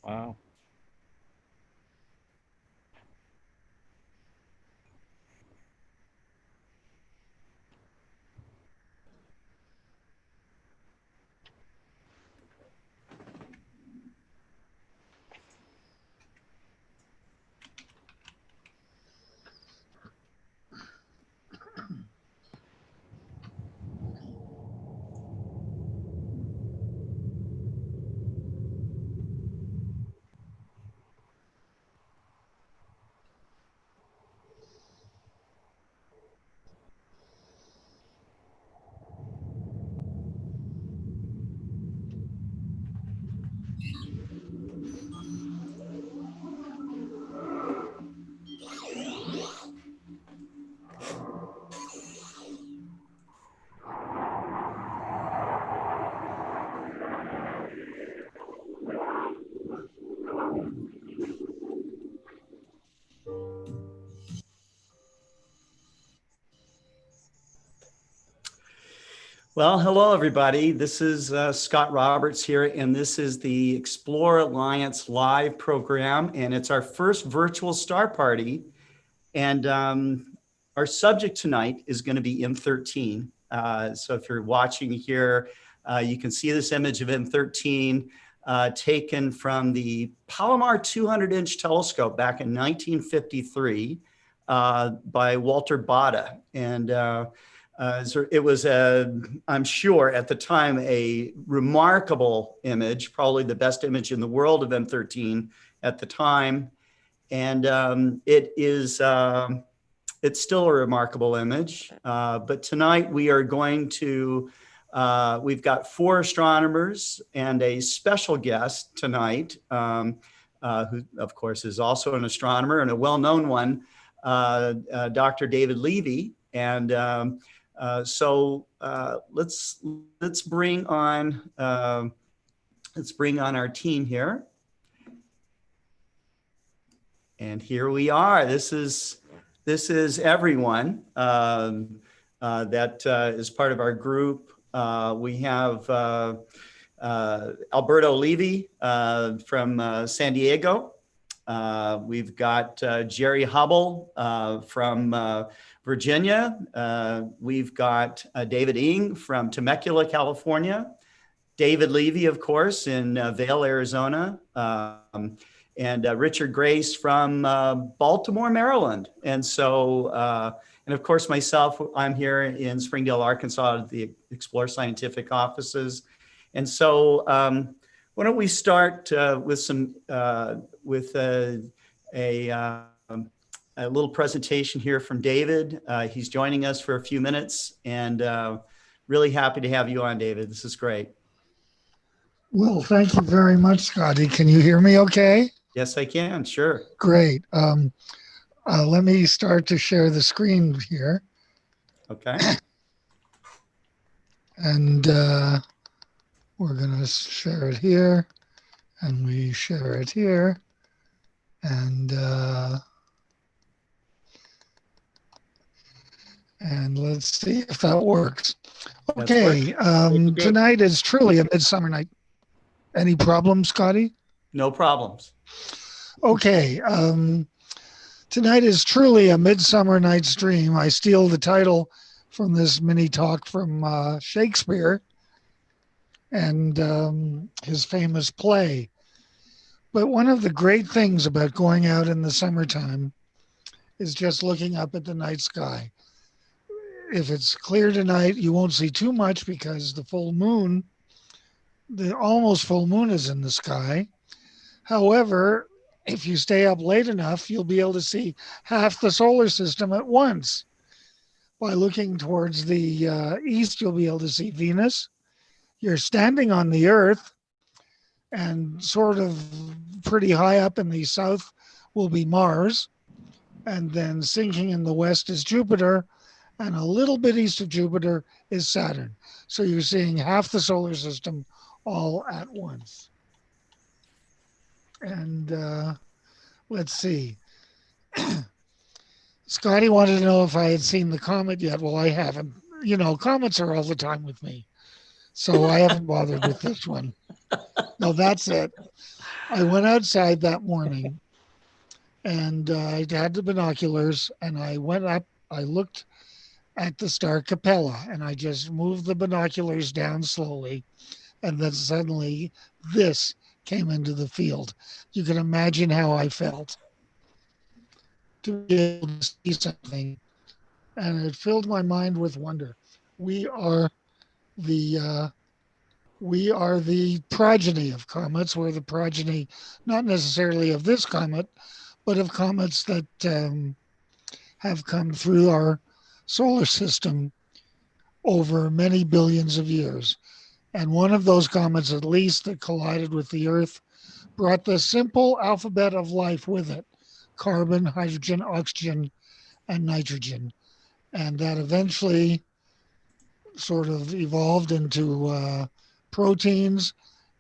Wow. Well, hello, everybody. This is Scott Roberts here, and this is the Explore Alliance live program, and it's our first virtual star party. And our subject tonight is going to be M13. So if you're watching here, you can see this image of M13 taken from the Palomar 200-inch telescope back in 1953 by Walter Baade. And it was, I'm sure at the time, a remarkable image, probably the best image in the world of M13 at the time. And it's still a remarkable image. But tonight we are going to, we've got 4 astronomers and a special guest tonight, who of course is also an astronomer and a well-known one, Dr. David Levy. And so let's bring on our team here. And here we are. This is everyone that is part of our group. We have Alberto Levy from San Diego. We've got Jerry Hubble from Virginia. We've got David Ng from Temecula, California. David Levy, of course, in Vail, Arizona. And Richard Grace from Baltimore, Maryland. And so, and of course, myself, I'm here in Springdale, Arkansas, at the Explore Scientific offices. And so, why don't we start with some, with a little presentation here from David. He's joining us for a few minutes, and really happy to have you on, David. This is great. Well, thank you very much, Scotty. Can you hear me okay? Yes, I can. Sure. Great. Let me start to share the screen here. Okay. And we're going to share it here. And we share it here. And let's see if that works. Okay. Tonight is truly a midsummer night. Any problems, Scotty? No problems. Okay. Tonight is truly a Midsummer Night's Dream. I steal the title from this mini talk from Shakespeare and his famous play. But one of the great things about going out in the summertime is just looking up at the night sky. If it's clear tonight, you won't see too much because the full moon, the almost full moon, is in the sky. However, If you stay up late enough, you'll be able to see half the solar system at once. By looking towards the east, you'll be able to see Venus. You're standing on the Earth, and sort of pretty high up in the south will be Mars. And then sinking in the west is Jupiter, and a little bit east of Jupiter is Saturn. So you're seeing half the solar system all at once. And let's see. Scotty wanted to know if I had seen the comet yet. Well, I haven't. You know, comets are all the time with me. So I haven't bothered with this one. No, that's it. I went outside that morning and I had the binoculars and I went up. I looked at the star Capella and I just moved the binoculars down slowly. And then suddenly this came into the field. You can imagine how I felt to be able to see something. And it filled my mind with wonder. We are the progeny of comets. We're the progeny, not necessarily of this comet, but of comets that have come through our solar system over many billions of years. And one of those comets, at least, that collided with the Earth, brought the simple alphabet of life with it: carbon, hydrogen, oxygen, and nitrogen. And that eventually sort of evolved into proteins,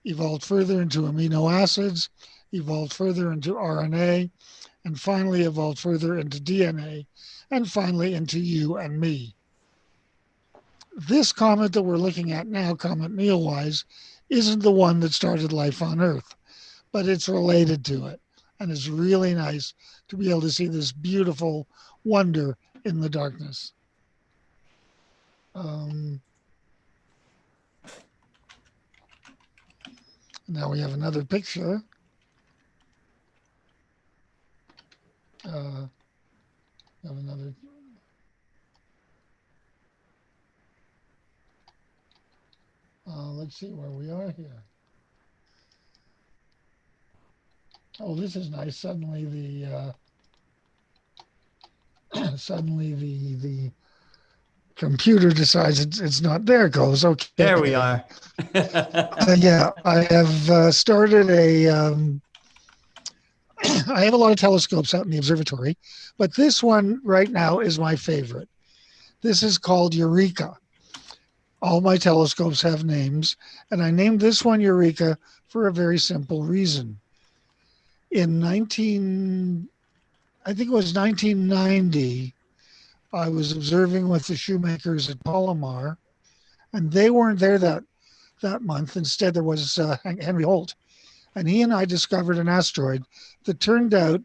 evolved further into amino acids, evolved further into RNA, and finally evolved further into DNA, and finally into you and me. This comet that we're looking at now, Comet Neowise, isn't the one that started life on Earth, but it's related to it. And it's really nice to be able to see this beautiful wonder in the darkness. Now we have another picture. Have another. Let's see where we are here. Oh, this is nice. Suddenly the the computer decides it's not. There it goes. Okay. There we are. Yeah, I have started I have a lot of telescopes out in the observatory, but this one right now is my favorite. This is called Eureka. All my telescopes have names, and I named this one Eureka for a very simple reason. In I think it was 1990, I was observing with the shoemakers at Palomar, and they weren't there that month. Instead, there was Henry Holt, and he and I discovered an asteroid that turned out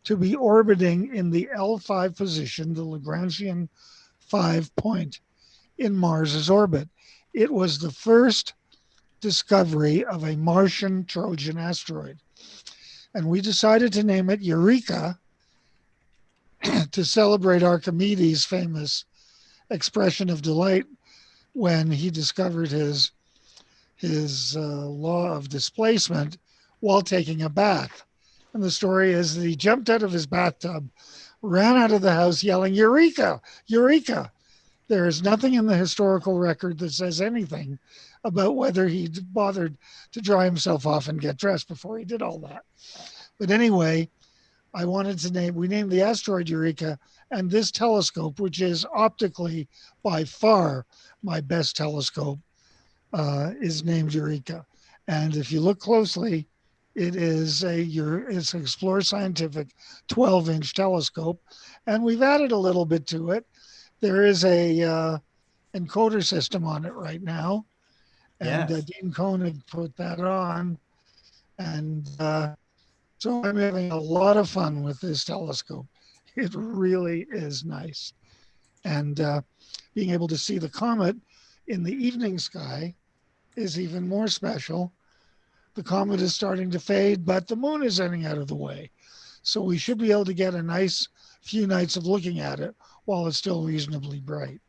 to be orbiting in the L5 position, the Lagrangian 5 point in Mars's orbit. It was the first discovery of a Martian Trojan asteroid. And we decided to name it Eureka to celebrate Archimedes' famous expression of delight when he discovered his law of displacement while taking a bath. And the story is that he jumped out of his bathtub, ran out of the house yelling, "Eureka! Eureka!" There is nothing in the historical record that says anything about whether he bothered to dry himself off and get dressed before he did all that. But anyway, we named the asteroid Eureka, and this telescope, which is optically by far my best telescope, is named Eureka. And if you look closely, it's an Explore Scientific 12-inch telescope, and we've added a little bit to it. There is a encoder system on it right now, and Yes. Dean Cohn had put that on, and so I'm having a lot of fun with this telescope. It really is nice, and being able to see the comet in the evening sky is even more special. The comet is starting to fade, but the moon is getting out of the way, so we should be able to get a nice few nights of looking at it while it's still reasonably bright.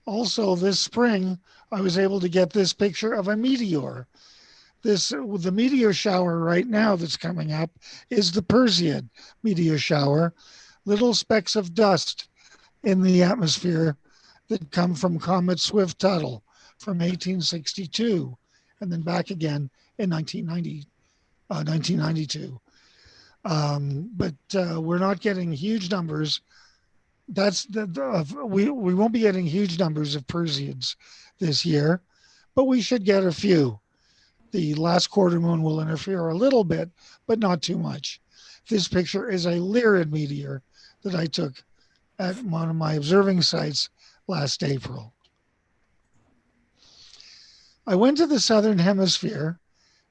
Also, this spring, I was able to get this picture of a meteor. The meteor shower right now that's coming up is the Perseid meteor shower, little specks of dust in the atmosphere that come from Comet Swift-Tuttle from 1862, and then back again in 1992. But we're not getting huge numbers. We won't be getting huge numbers of Perseids this year, but we should get a few. The last quarter moon will interfere a little bit, but not too much. This picture is a Lyrid meteor that I took at one of my observing sites last April. I went to the southern hemisphere,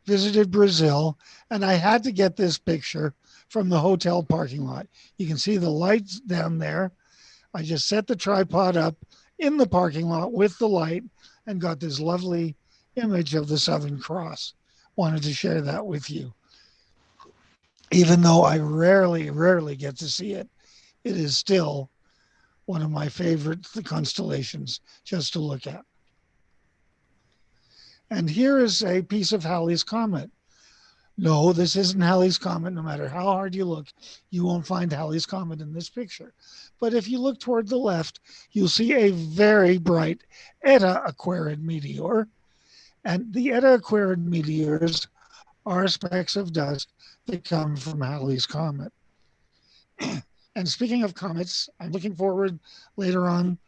visited Brazil, and I had to get this picture from the hotel parking lot. You can see the lights down there. I just set the tripod up in the parking lot with the light and got this lovely image of the Southern Cross. Wanted to share that with you. Even though I rarely get to see it, it is still one of my favorite constellations just to look at. And here is a piece of Halley's Comet. No, this isn't Halley's Comet. No matter how hard you look, you won't find Halley's Comet in this picture. But if you look toward the left, you'll see a very bright Eta Aquarid meteor. And the Eta Aquarid meteors are specks of dust that come from Halley's Comet. And speaking of comets, I'm looking forward later on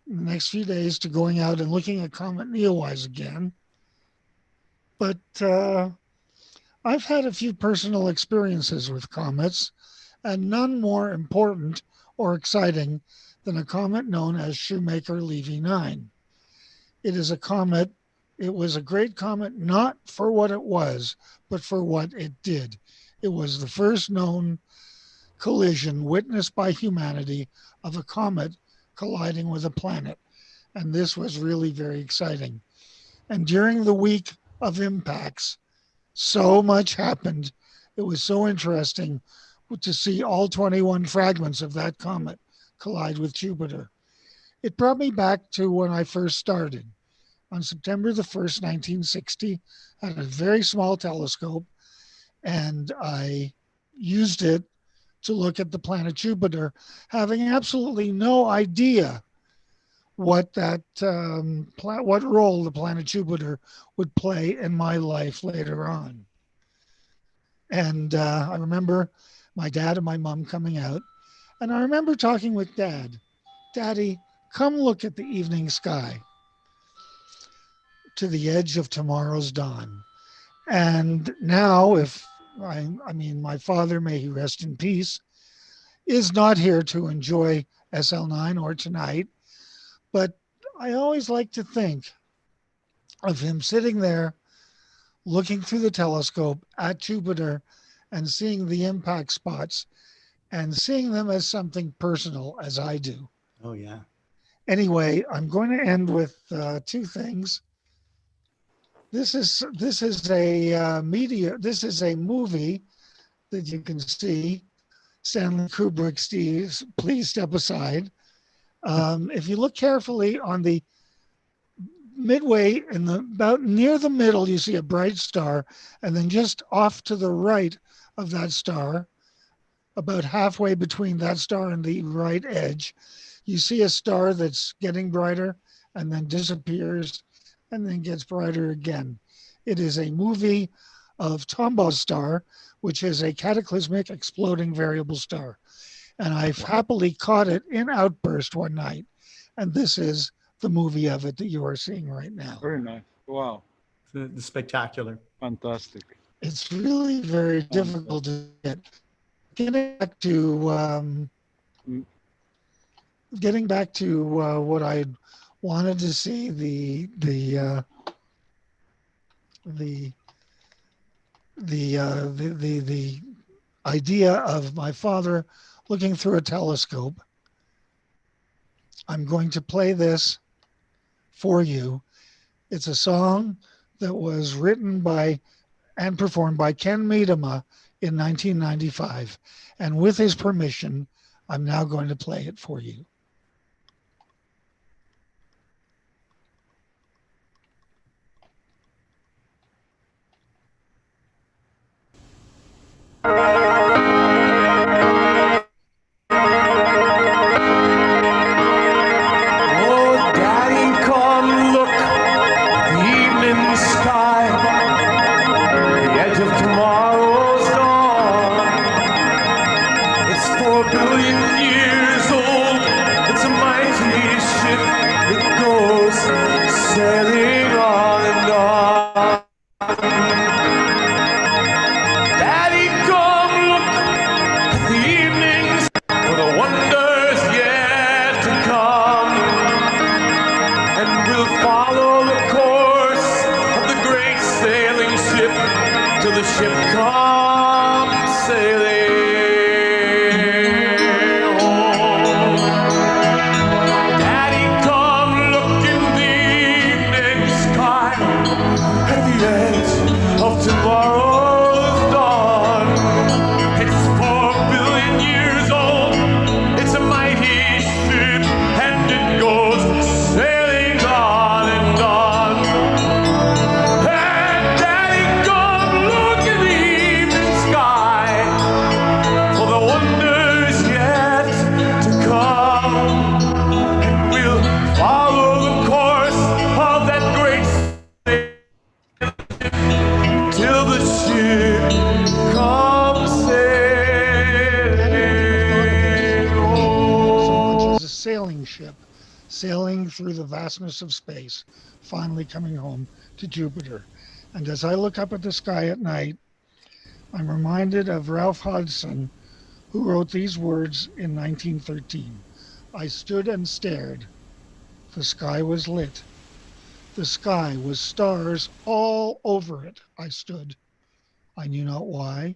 in the next few days to going out and looking at Comet Neowise again. But I've had a few personal experiences with comets, and none more important or exciting than a comet known as Shoemaker-Levy 9. It is a comet. It was a great comet, not for what it was, but for what it did. It was the first known collision witnessed by humanity of a comet colliding with a planet. And this was really very exciting. And during the week of impacts, so much happened. It was so interesting to see all 21 fragments of that comet collide with Jupiter. It brought me back to when I first started. On September the 1st, 1960, I had a very small telescope, and I used it to look at the planet Jupiter, having absolutely no idea what role the planet Jupiter would play in my life later on. And I remember my dad and my mom coming out, and I remember talking with Dad. Daddy, come look at the evening sky to the edge of tomorrow's dawn. And now, my father, may he rest in peace, is not here to enjoy SL9 or tonight, but I always like to think of him sitting there looking through the telescope at Jupiter and seeing the impact spots and seeing them as something personal as I do. Oh, yeah. Anyway, I'm going to end with two things. This is a movie that you can see. Stanley Kubrick, Steve, please step aside. If you look carefully on the midway about near the middle, you see a bright star, and then just off to the right of that star, about halfway between that star and the right edge, you see a star that's getting brighter and then disappears and then gets brighter again. It is a movie of Tombaw's star, which is a cataclysmic exploding variable star. And I've happily caught it in outburst one night. And this is the movie of it that you are seeing right now. Very nice. Wow. The spectacular. Fantastic. It's really very difficult to get. Getting back to what I wanted to see, the idea of my father looking through a telescope. I'm going to play this for you. It's a song that was written by and performed by Ken Miedema in 1995. And with his permission, I'm now going to play it for you. Sailing ship sailing through the vastness of space, finally coming home to Jupiter. And as I look up at the sky at night, I'm reminded of Ralph Hodgson, who wrote these words in 1913. I stood and stared. The sky was lit. The sky was stars all over it. I stood. I knew not why.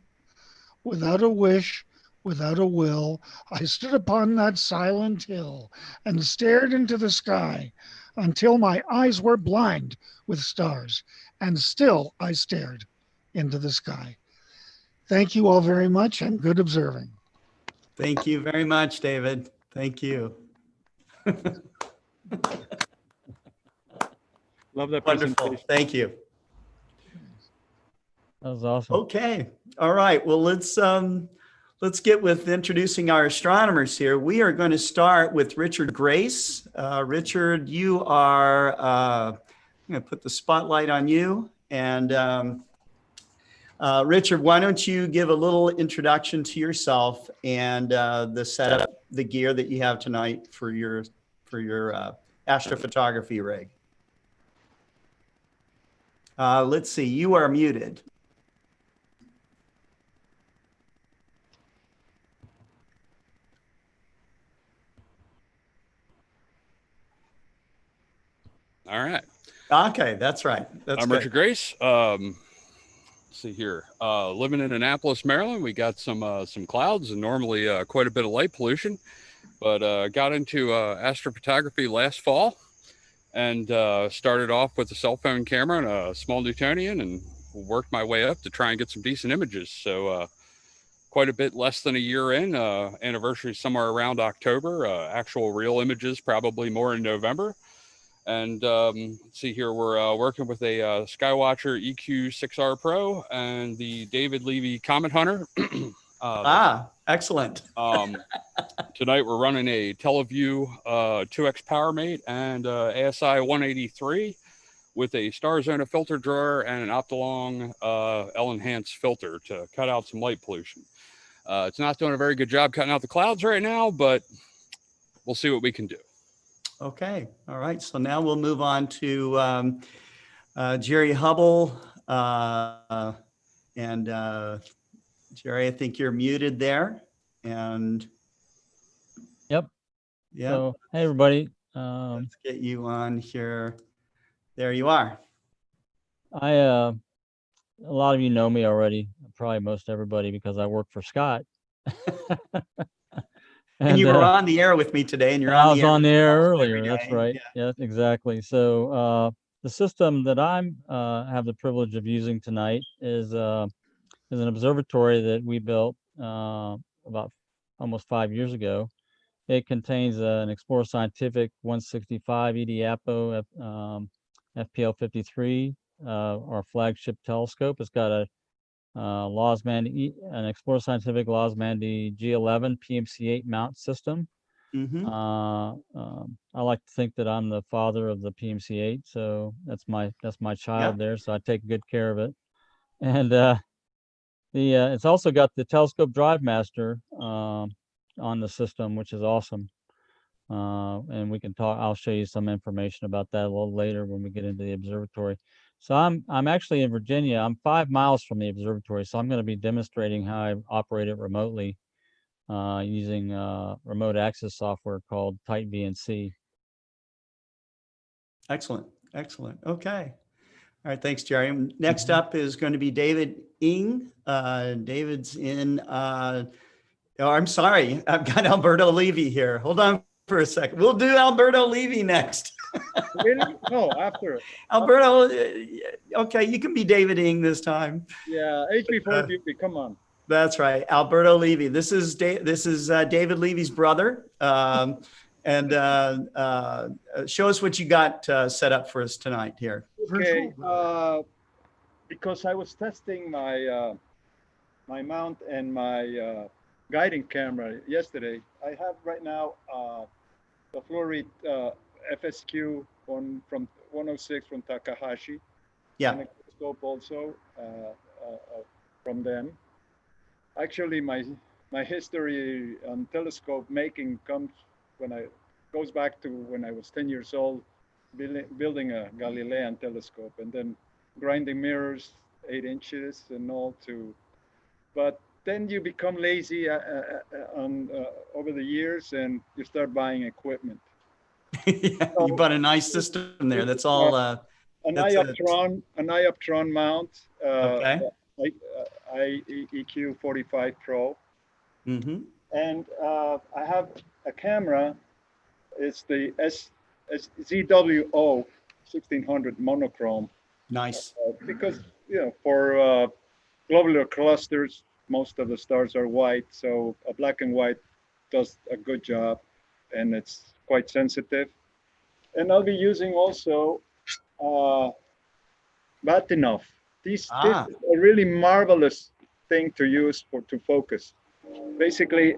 Without a wish, without a will, I stood upon that silent hill and stared into the sky until my eyes were blind with stars, and still I stared into the sky. Thank you all very much, and good observing. Thank you very much, David. Thank you. Love that Wonderful. presentation. Thank you. That was awesome. Okay. All right. Well, let's get with introducing our astronomers here. We are going to start with Richard Grace. Richard, you are, I'm going to put the spotlight on you. And Richard, why don't you give a little introduction to yourself and the setup, the gear that you have tonight for your astrophotography rig. Let's see, you are muted. All right. Okay, that's right. That's I'm good. Richard Grace. Let's see here. Living in Annapolis, Maryland. We got some clouds and normally quite a bit of light pollution, but got into astrophotography last fall and started off with a cell phone camera and a small Newtonian and worked my way up to try and get some decent images. So quite a bit less than a year in, anniversary somewhere around October, actual real images probably more in November. And let's see here, we're working with a Skywatcher EQ6R Pro and the David Levy Comet Hunter. Excellent. Tonight we're running a TeleView 2X PowerMate and ASI 183 with a Star Zona filter drawer and an Optolong L-Enhance filter to cut out some light pollution. It's not doing a very good job cutting out the clouds right now, but we'll see what we can do. Okay. All right. So now we'll move on to Jerry Hubble. Jerry, I think you're muted there. And Yep. yeah. So, hey, everybody. Let's get you on here. There you are. A lot of you know me already, probably most everybody, because I work for Scott. And you were on the air with me today, and you're on the air. I was on the air earlier. That's right. Yeah, exactly. So the system that I'm have the privilege of using tonight is an observatory that we built about almost 5 years ago. It contains an Explorer Scientific 165 ED-APO FPL 53, our flagship telescope. It's got a an Explorer Scientific Losmandy G11 PMC-8 mount system. Mm-hmm. I like to think that I'm the father of the PMC-8, so that's my child there. So I take good care of it. And it's also got the telescope drive master on the system, which is awesome. And we can talk. I'll show you some information about that a little later when we get into the observatory. So I'm actually in Virginia. I'm 5 miles from the observatory, so I'm going to be demonstrating how I operate it remotely using remote access software called Tight VNC. Excellent. Excellent. Okay. All right. Thanks, Jerry. Next up is going to be David Ng. David's in, oh, I'm sorry. I've got Alberto Levy here. Hold on for a second. We'll do Alberto Levy next. Really? No, after. Alberto, okay, you can be David Ng this time. Yeah, H before beauty. Come on. That's right, Alberto Levy. This is David Levy's brother. And show us what you got set up for us tonight here. Okay, because I was testing my my mount and my guiding camera yesterday. I have right now the Fluorite FSQ from 106 from Takahashi. Yeah. And a scope also from them. Actually, my history on telescope making goes back to when I was 10 years old, building a Galilean telescope and then grinding mirrors 8 inches and all but then you become lazy over the years and you start buying equipment. Yeah, you bought a nice system there. That's all. An Ioptron mount. Okay. IEQ 45 Pro. Mm-hmm. And I have a camera. It's the ZWO 1600 monochrome. Nice. Because for globular clusters, most of the stars are white, so a black and white does a good job, and it's quite sensitive. And I'll be using also Batinov. This is a really marvelous thing to use to focus. Basically,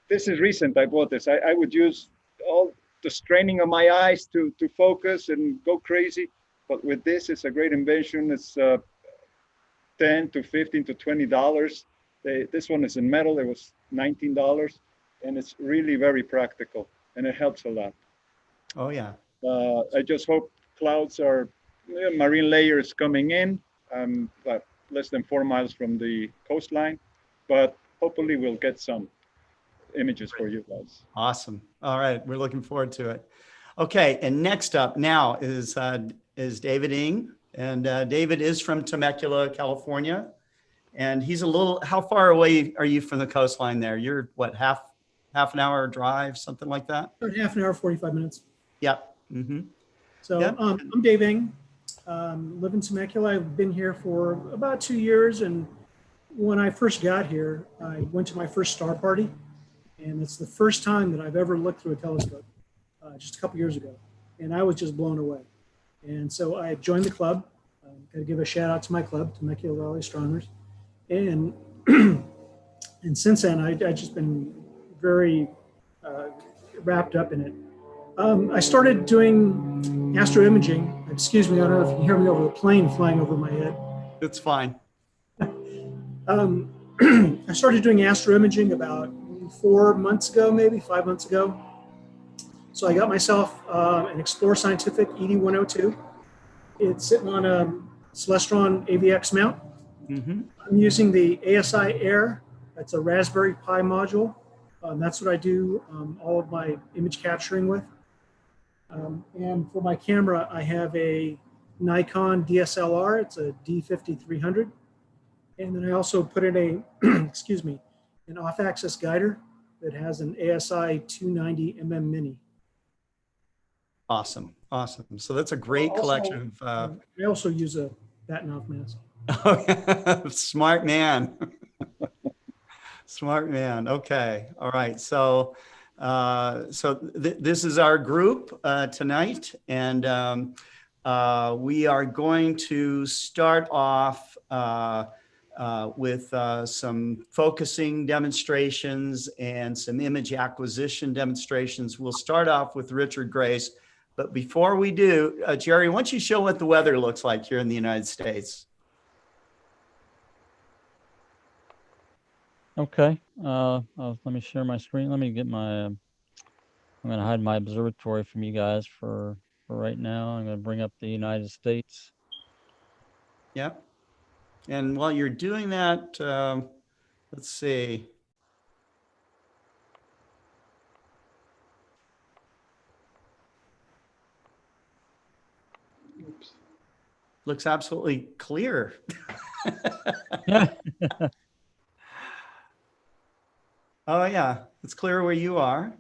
this is recent. I bought this. I would use all the straining of my eyes to focus and go crazy. But with this, it's a great invention. It's $10 to $15 to $20. This one is in metal. It was $19, and it's really very practical, and it helps a lot. Oh yeah. I just hope clouds are marine layers coming in. But less than 4 miles from the coastline, but hopefully we'll get some images for you guys. Awesome. All right, we're looking forward to it. Okay, and next up now is David Ng, and David is from Temecula, California, and he's how far away are you from the coastline there? You're what, half an hour drive, something like that? Half an hour, 45 minutes. Yep. Mm-hmm. So yep. I'm Dave Ng. Live in Temecula. I've been here for about 2 years, and when I first got here, I went to my first star party, and it's the first time that I've ever looked through a telescope, just a couple years ago, and I was just blown away. And so I joined the club. Got to give a shout out to my club, Temecula Valley Astronomers, and and since then I've just been very wrapped up in it. I started doing astroimaging. Excuse me, I don't know if you can hear me over the plane flying over my head. It's fine. I started doing astroimaging about 4 months ago, maybe 5 months ago. So I got myself an Explorer Scientific ED102. It's sitting on a Celestron AVX mount. Mm-hmm. I'm using the ASI Air. That's a Raspberry Pi module. That's what I do all of my image capturing with. And for my camera, I have a Nikon DSLR. It's a D50-300. And then I also put in excuse me, an off-axis guider that has an ASI 290mm Mini. Awesome. Awesome. So that's a great collection of... I also use a Batinov mask. Smart man. Smart man. Okay. All right. So this is our group tonight, and we are going to start off with some focusing demonstrations and some image acquisition demonstrations. We'll start off with Richard Grace. But before we do, Jerry, why don't you show what the weather looks like here in the United States? Okay. Let me share my screen. Let me get my, I'm going to hide my observatory from you guys for right now. I'm going to bring up the United States. Yep. And while you're doing that, let's see. Oops. Looks absolutely clear. Oh yeah, it's clear where you are.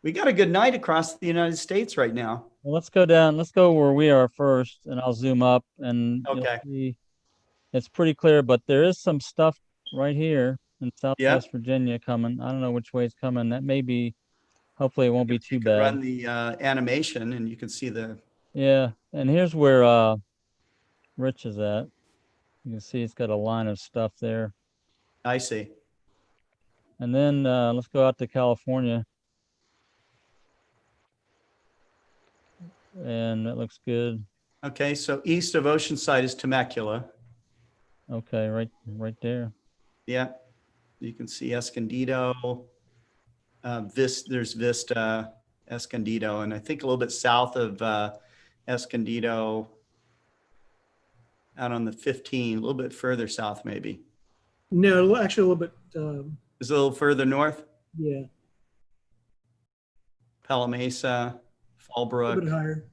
We got a good night across the United States right now. Well, let's go down. Let's go where we are first, and I'll zoom up, and you'll Okay. see it's pretty clear. But there is some stuff right here in Southwest Virginia coming. I don't know which way it's coming. That may be. Hopefully, it won't be too bad. Run the animation, and you can see the. Yeah, and here's where Rich is at. You can see it's got a line of stuff there. I see. And then let's go out to California. And that looks good. Okay, so east of Oceanside is Temecula. Okay, right there. Yeah, you can see Escondido. There's Vista, Escondido, and I think a little bit south of Escondido, out on the 15, a little bit further south, maybe. No, actually a little bit. Is it a little further north? Yeah. Palo Mesa, Fallbrook. A little bit higher.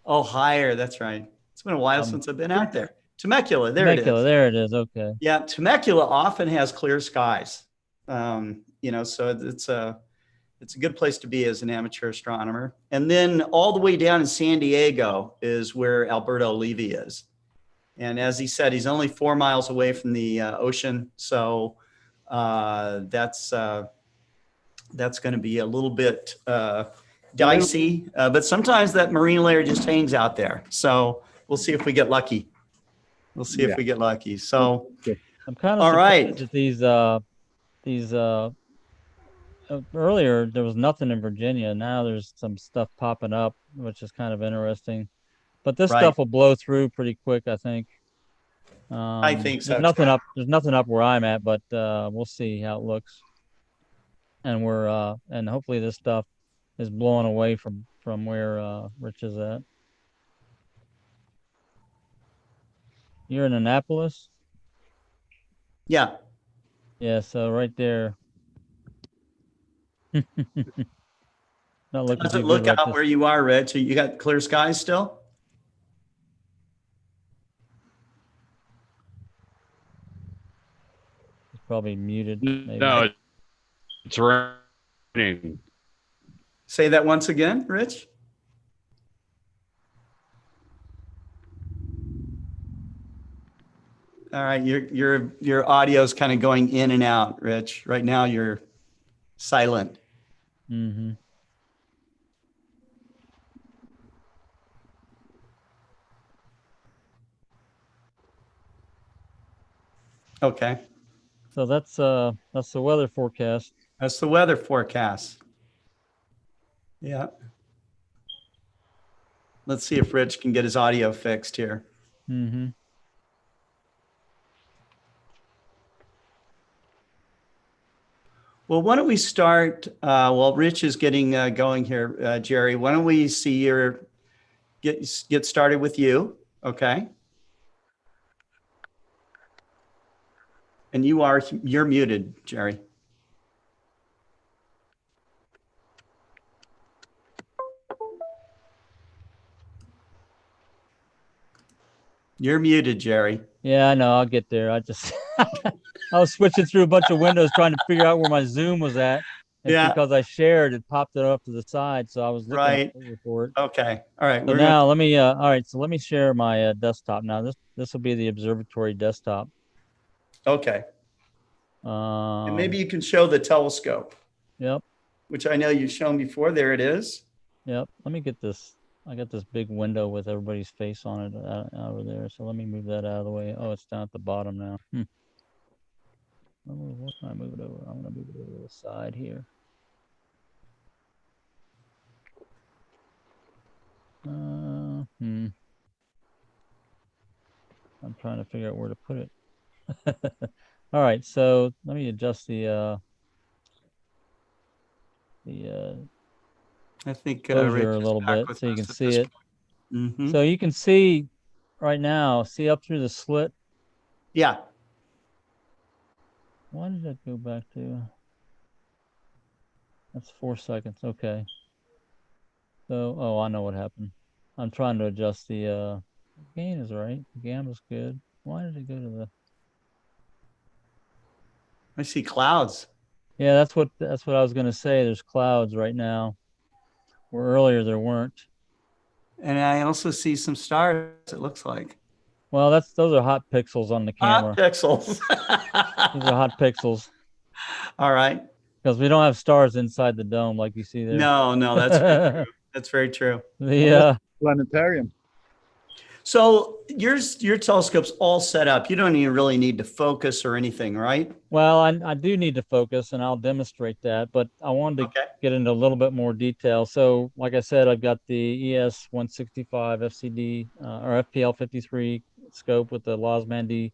Oh, higher. That's right. It's been a while since I've been out there. Temecula, there Temecula, it is. there it is. Okay. Yeah, Temecula often has clear skies. You know, so it's a good place to be as an amateur astronomer. And then all the way down in San Diego is where Alberto Levy is. And as he said, he's only 4 miles away from the ocean. So that's going to be a little bit dicey, but sometimes that marine layer just hangs out there. So we'll see if we get lucky. We'll see if we get lucky. So I'm kind of all surprised right. that these earlier there was nothing in Virginia. Now there's some stuff popping up, which is kind of interesting. But this stuff will blow through pretty quick, I think. I think so. There's nothing up where I'm at, but we'll see how it looks. And and hopefully this stuff is blowing away from where Rich is at. You're in Annapolis? Yeah. Yeah, so right there. Not looking Does it too look good out where you are, Rich? You got clear skies still? It's probably muted. Maybe. No, it's raining. Say that once again, Rich. All right, your audio is kind of going in and out, Rich. Right now you're silent. Mm-hmm. Okay. So that's the weather forecast. That's the weather forecast. Yeah. Let's see if Rich can get his audio fixed here. Mm-hmm. Well, why don't we start, while Rich is getting going here, Jerry, why don't we see get started with you, okay? And you're muted, Jerry. You're muted, Jerry. Yeah, I know. I'll get there. I was switching through a bunch of windows trying to figure out where my Zoom was at. And because I shared, it popped it up to the side. So I was looking for it. Okay. All right. So now let me, all right. So let me share my desktop. Now this will be the observatory desktop. Okay. And maybe you can show the telescope. Yep. Which I know you've shown before. There it is. Yep. Let me get this I got this big window with everybody's face on it over there. So let me move that out of the way. Oh, it's down at the bottom now. What can I move it over? I'm going to move it over to the side here. I'm trying to figure out where to put it. All right, so let me adjust the I think exposure a Rich is little back bit with so you us can at see this it. point. Mm-hmm. So you can see right now, see up through the slit? Yeah. Why did that go back to? That's 4 seconds. Okay. So, oh, I know what happened. I'm trying to adjust the gain is right. The gamma's good. Why did it go to the? I see clouds. Yeah, that's what I was going to say. There's clouds right now, where earlier there weren't. And I also see some stars, it looks like. Well, those are hot pixels on the camera. Hot pixels. These are hot pixels. All right. Because we don't have stars inside the dome like you see there. No, that's very true. That's very true. The planetarium. So your telescope's all set up. You don't even really need to focus or anything, right? Well, I do need to focus, and I'll demonstrate that, but I wanted to get into a little bit more detail. So, like I said, I've got the ES-165 FCD or FPL-53 scope with the Losmandy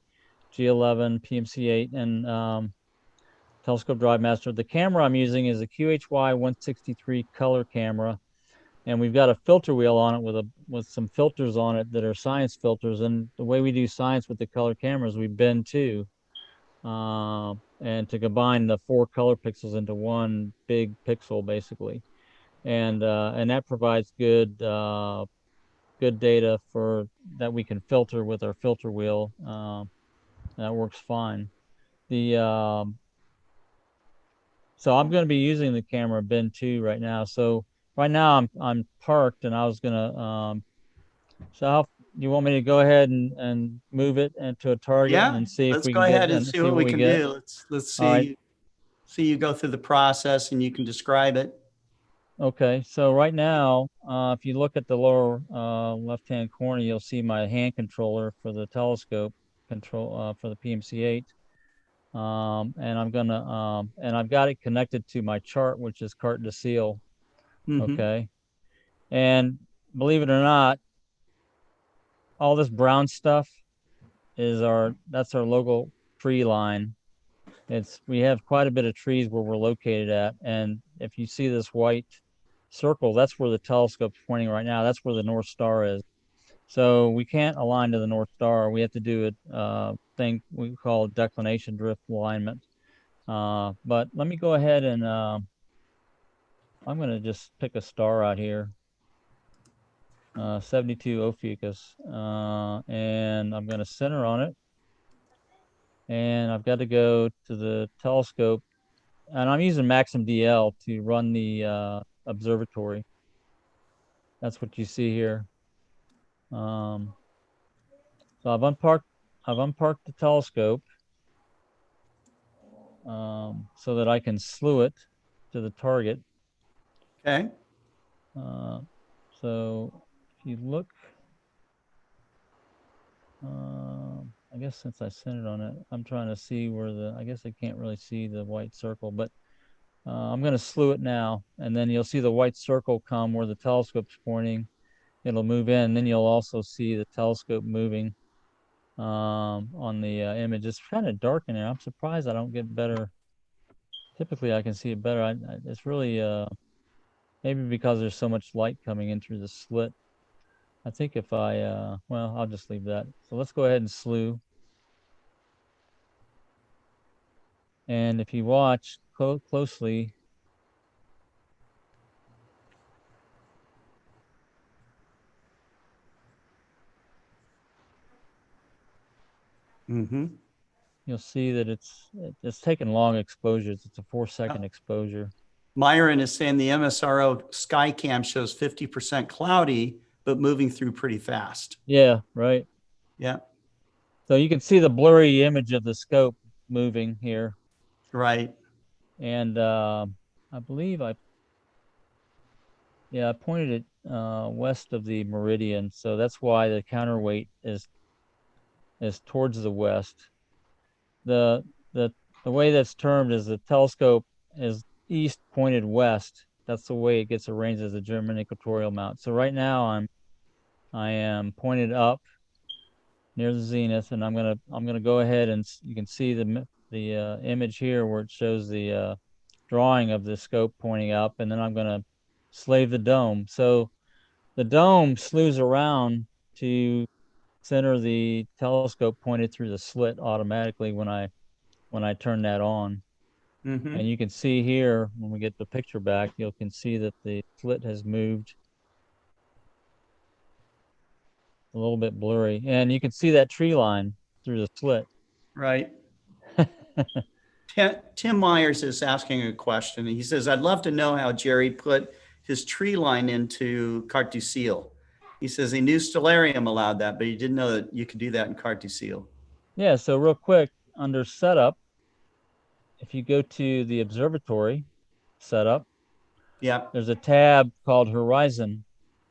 G11 PMC-8 and telescope drive master. The camera I'm using is a QHY-163 color camera, and we've got a filter wheel on it with some filters on it that are science filters. And the way we do science with the color cameras, we bend two. And to combine the 4 color pixels into one big pixel, basically, and that provides good data for that we can filter with our filter wheel. That works fine. So I'm going to be using the camera bin 2 right now. So right now I'm parked, and I was gonna. So how you want me to go ahead and move it into a target and see if let's we go can ahead get and see what we can get. do. Let's see. Right. See you go through the process, and you can describe it. Okay, so right now, if you look at the lower left-hand corner, you'll see my hand controller for the telescope control for the PMC-8, and I'm gonna and I've got it connected to my chart, which is cart to seal. Okay, and believe it or not, all this brown stuff is that's our local tree line. We have quite a bit of trees where we're located at, and if you see this white circle, that's where the telescope's pointing right now. That's where the North Star is. So we can't align to the North Star. We have to do a thing we call declination drift alignment. But let me go ahead and I'm going to just pick a star out here. 72 Ophiuchus, and I'm going to center on it. And I've got to go to the telescope, and I'm using Maxim DL to run the observatory. That's what you see here. So I've unparked the telescope so that I can slew it to the target. Okay. So if you look, I guess since I centered on it, I'm trying to see where I guess I can't really see the white circle, but I'm going to slew it now, and then you'll see the white circle come where the telescope's pointing. It'll move in, and then you'll also see the telescope moving on the image. It's kind of dark in there. I'm surprised I don't get better. Typically, I can see it better. It's really maybe because there's so much light coming in through the slit. I think if well, I'll just leave that. So let's go ahead and slew. And if you watch closely, you'll see that it's taking long exposures. It's a 4-second exposure. Myron is saying the MSRO Skycam shows 50% cloudy, but moving through pretty fast. Yeah, right. Yeah. So you can see the blurry image of the scope moving here. Right. And I believe Yeah, I pointed it west of the meridian, so that's why the counterweight is towards the west. The the the way that's termed is the telescope is east pointed west. That's the way it gets arranged as a German equatorial mount. So right now I am pointed up near the zenith, and I'm gonna go ahead and you can see the image here where it shows the drawing of the scope pointing up, and then I'm gonna slave the dome. So the dome slews around to center the telescope pointed through the slit automatically when I turn that on. Mm-hmm. And you can see here when we get the picture back, you can see that the slit has moved a little bit blurry, and you can see that tree line through the slit. Right. Tim Myers is asking a question. He says, I'd love to know how Jerry put his tree line into Carte du Ciel. He says he knew Stellarium allowed that, but he didn't know that you could do that in Carte du Ciel. Yeah, so real quick, under setup, if you go to the observatory setup, Yeah. there's a tab called Horizon.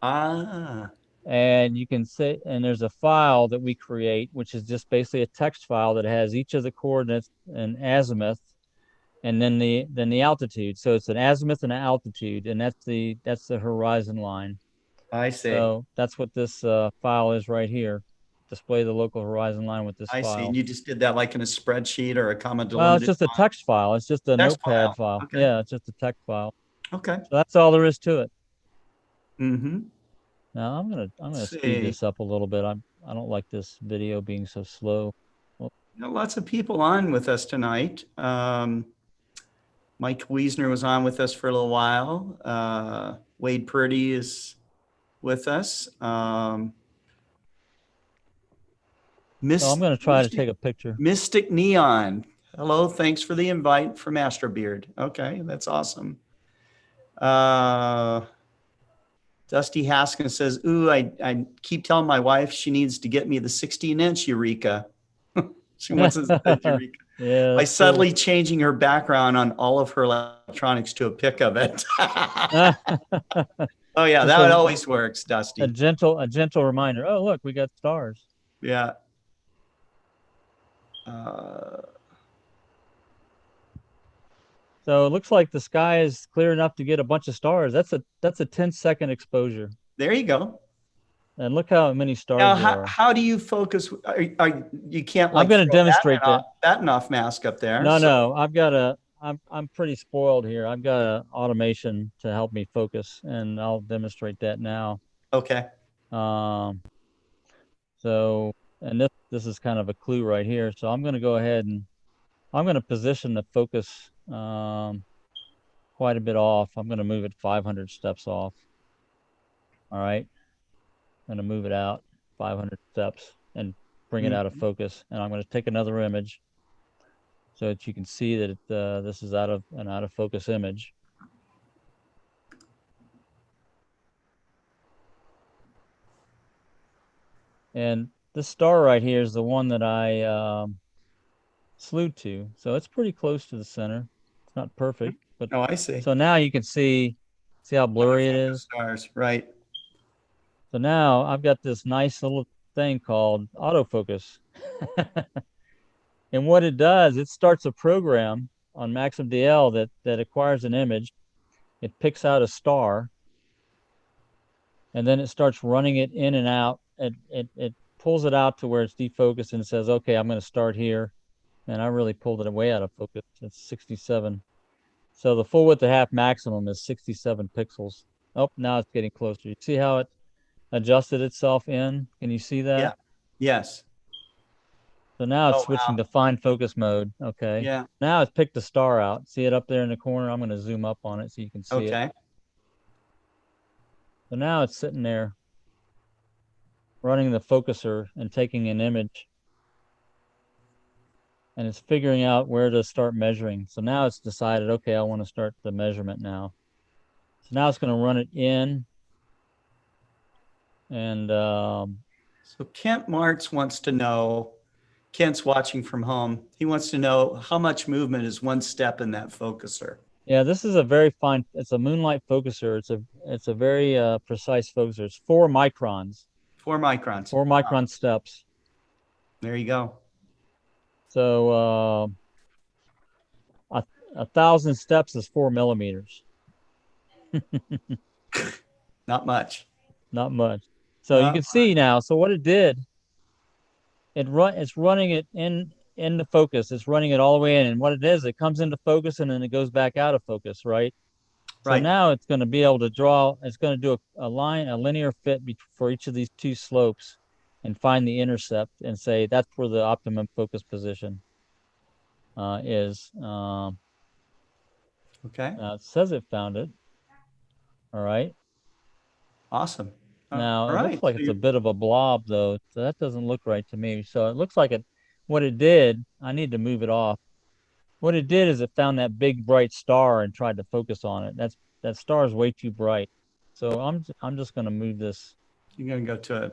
Ah. And you can say, and there's a file that we create, which is just basically a text file that has each of the coordinates and azimuth, and then the altitude. So it's an azimuth and an altitude, and that's the horizon line. I see. So that's what this file is right here. Display the local horizon line with this I file. see. And you just did that like in a spreadsheet or a comma delimited? Well, it's just a text file. It's just a text notepad file. Okay. Yeah, it's just a text file. Okay. So that's all there is to it. Mm-hmm. Now I'm gonna speed this up a little bit. I don't like this video being so slow. Well, lots of people on with us tonight. Mike Wiesner was on with us for a little while. Wade Purdy is with us. so I'm going to try to take a picture. Mystic Neon. Hello, thanks for the invite from Astrobeard. Okay, that's awesome. Dusty Haskins says, ooh, I keep telling my wife she needs to get me the 16-inch Eureka. She wants a Eureka. Yeah, by subtly changing her background on all of her electronics to a pic of it. Oh yeah, that always works, Dusty. A gentle reminder. Oh, look, we got stars. Yeah. So it looks like the sky is clear enough to get a bunch of stars. That's a 10-second exposure. There you go. And look how many stars now, there are. How do you focus? You can't. Like, I'm going to demonstrate that. Batten-off mask up there. No. I've got I'm pretty spoiled here. I've got an automation to help me focus, and I'll demonstrate that now. Okay. So, and this is kind of a clue right here. So I'm going to go ahead and I'm going to position the focus quite a bit off. I'm going to move it 500 steps off. All right. I'm going to move it out 500 steps and bring it out of focus. And I'm going to take another image so that you can see that this is out of focus image. And this star right here is the one that I slewed to. So it's pretty close to the center. It's not perfect, but I see. So now you can see how blurry it is. Stars, right. So now I've got this nice little thing called autofocus. And what it does, it starts a program on MaximDL that acquires an image. It picks out a star, and then it starts running it in and out. It pulls it out to where it's defocused and says, okay, I'm going to start here. And I really pulled it way out of focus. It's 67. So the full width of half maximum is 67 pixels. Oh, now it's getting closer. You see how it adjusted itself in? Can you see that? Yeah. Yes. So now it's switching to fine focus mode. Okay. Yeah. Now it's picked the star out. See it up there in the corner? I'm going to zoom up on it so you can see it. Okay. So now it's sitting there running the focuser and taking an image. And it's figuring out where to start measuring. So now it's decided, okay, I want to start the measurement now. So now it's going to run it in. And so Kent Martz wants to know, Kent's watching from home. He wants to know how much movement is one step in that focuser. Yeah, this is a very fine, it's a moonlight focuser. It's a very precise focuser. It's 4 microns, 4 microns. 4 micron steps. There you go. So a 1,000 steps is 4 millimeters. Not much. Not much. So you can see now. So what it did, it's running it into focus. It's running it all the way in. And what it is, it comes into focus and then it goes back out of focus, right? So Right. now it's going to be able to draw, it's going to do a line, a linear fit for each of these 2 slopes and find the intercept and say that's where the optimum focus position is. Okay. It says it found it. All right. Awesome. Now All it right. looks like So it's a bit of a blob though. So that doesn't look right to me. So it looks like what it did, I need to move it off. What it did is it found that big bright star and tried to focus on it. That star is way too bright. So I'm just going to move this. you're going to go to a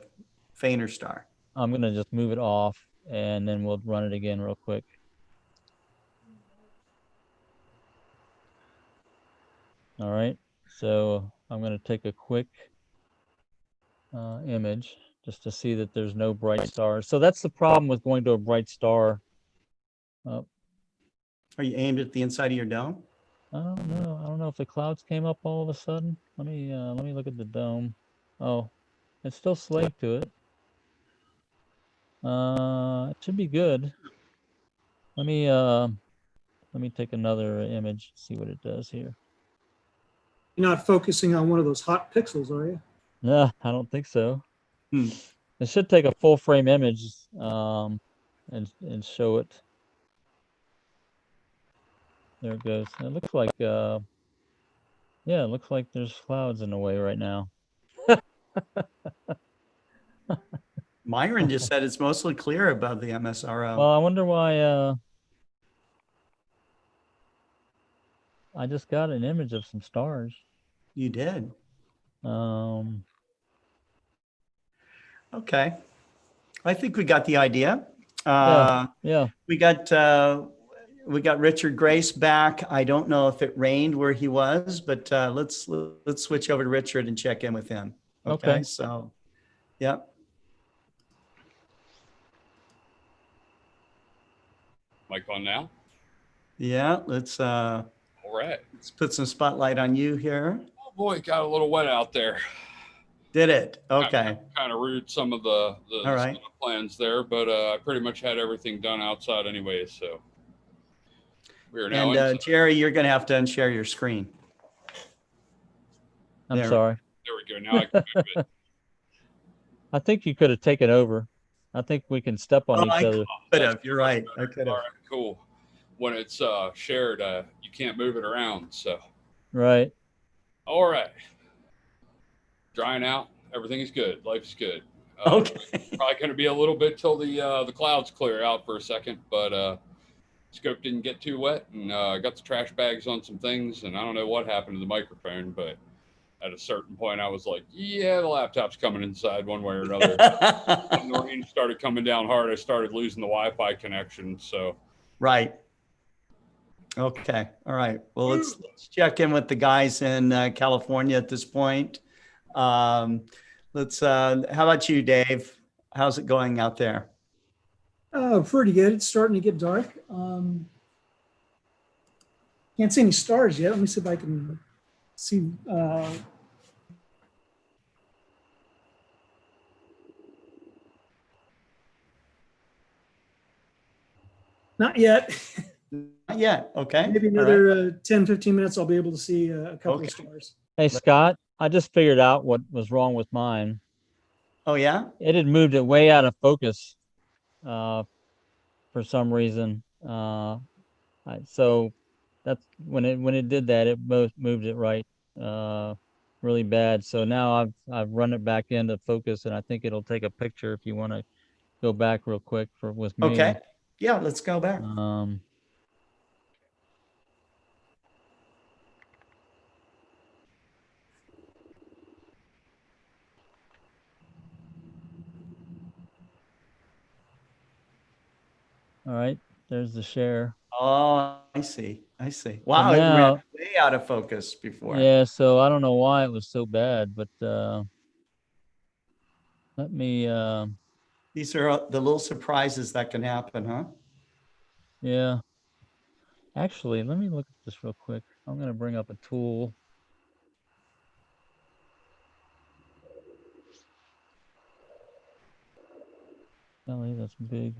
fainter star. I'm going to just move it off and then we'll run it again real quick. All right. So I'm going to take a quick image just to see that there's no bright stars. So that's the problem with going to a bright star. Are you aimed at the inside of your dome? I don't know. I don't know if the clouds came up all of a sudden. Let me look at the dome. Oh, it's still slate to it. It should be good. Let me take another image, see what it does here. You're not focusing on one of those hot pixels, are you? No, I don't think so. Hmm. It should take a full frame image and show it. There it goes. It looks like yeah, it looks like there's clouds in the way right now. Myron just said it's mostly clear above the MSRO. Well, I wonder why I just got an image of some stars. You did. Okay. I think we got the idea. Yeah. We got Richard Grace back. I don't know if it rained where he was, but let's switch over to Richard and check in with him. Okay. So, yeah. Mic on now? Yeah. All right. Let's put some spotlight on you here. Oh boy, it got a little wet out there. Did it? Okay. Kind of ruined some of the All right. plans there, but I pretty much had everything done outside anyway, so we are now. And Jerry, you're going to have to unshare your screen. I'm sorry. There we go. Now I can move it. I think you could have taken over. I think we can step on each other. Could have. You're right. I could have. All right, cool. When it's shared, you can't move it around. So. Right. All right. Drying out. Everything is good. Life is good. Okay. Probably going to be a little bit till the clouds clear out for a second, but scope didn't get too wet, and got the trash bags on some things, and I don't know what happened to the microphone, but at a certain point I was like, yeah, the laptop's coming inside one way or another. When the rain started coming down hard, I started losing the Wi-Fi connection. So. Right. Okay. All right. Well, let's check in with the guys in California at this point. How about you, Dave? How's it going out there? Pretty good. It's starting to get dark. Can't see any stars yet. Let me see if I can see. Not yet. Not yet. Okay. Maybe another 10, 15 minutes, I'll be able to see a couple of stars. Hey, Scott, I just figured out what was wrong with mine. Oh, yeah? It had moved it way out of focus for some reason. So that's when it did that, it moved it right really bad. So now I've run it back into focus, and I think it'll take a picture if you want to go back real quick with me. Okay. Yeah, let's go back. All right, there's the share. Oh, I see. I see. So Wow, it ran now, way out of focus before. yeah, so I don't know why it was so bad, but let me, These are the little surprises that can happen, huh? yeah. Actually, let me look at this real quick. I'm going to bring up a tool. Golly, that's big.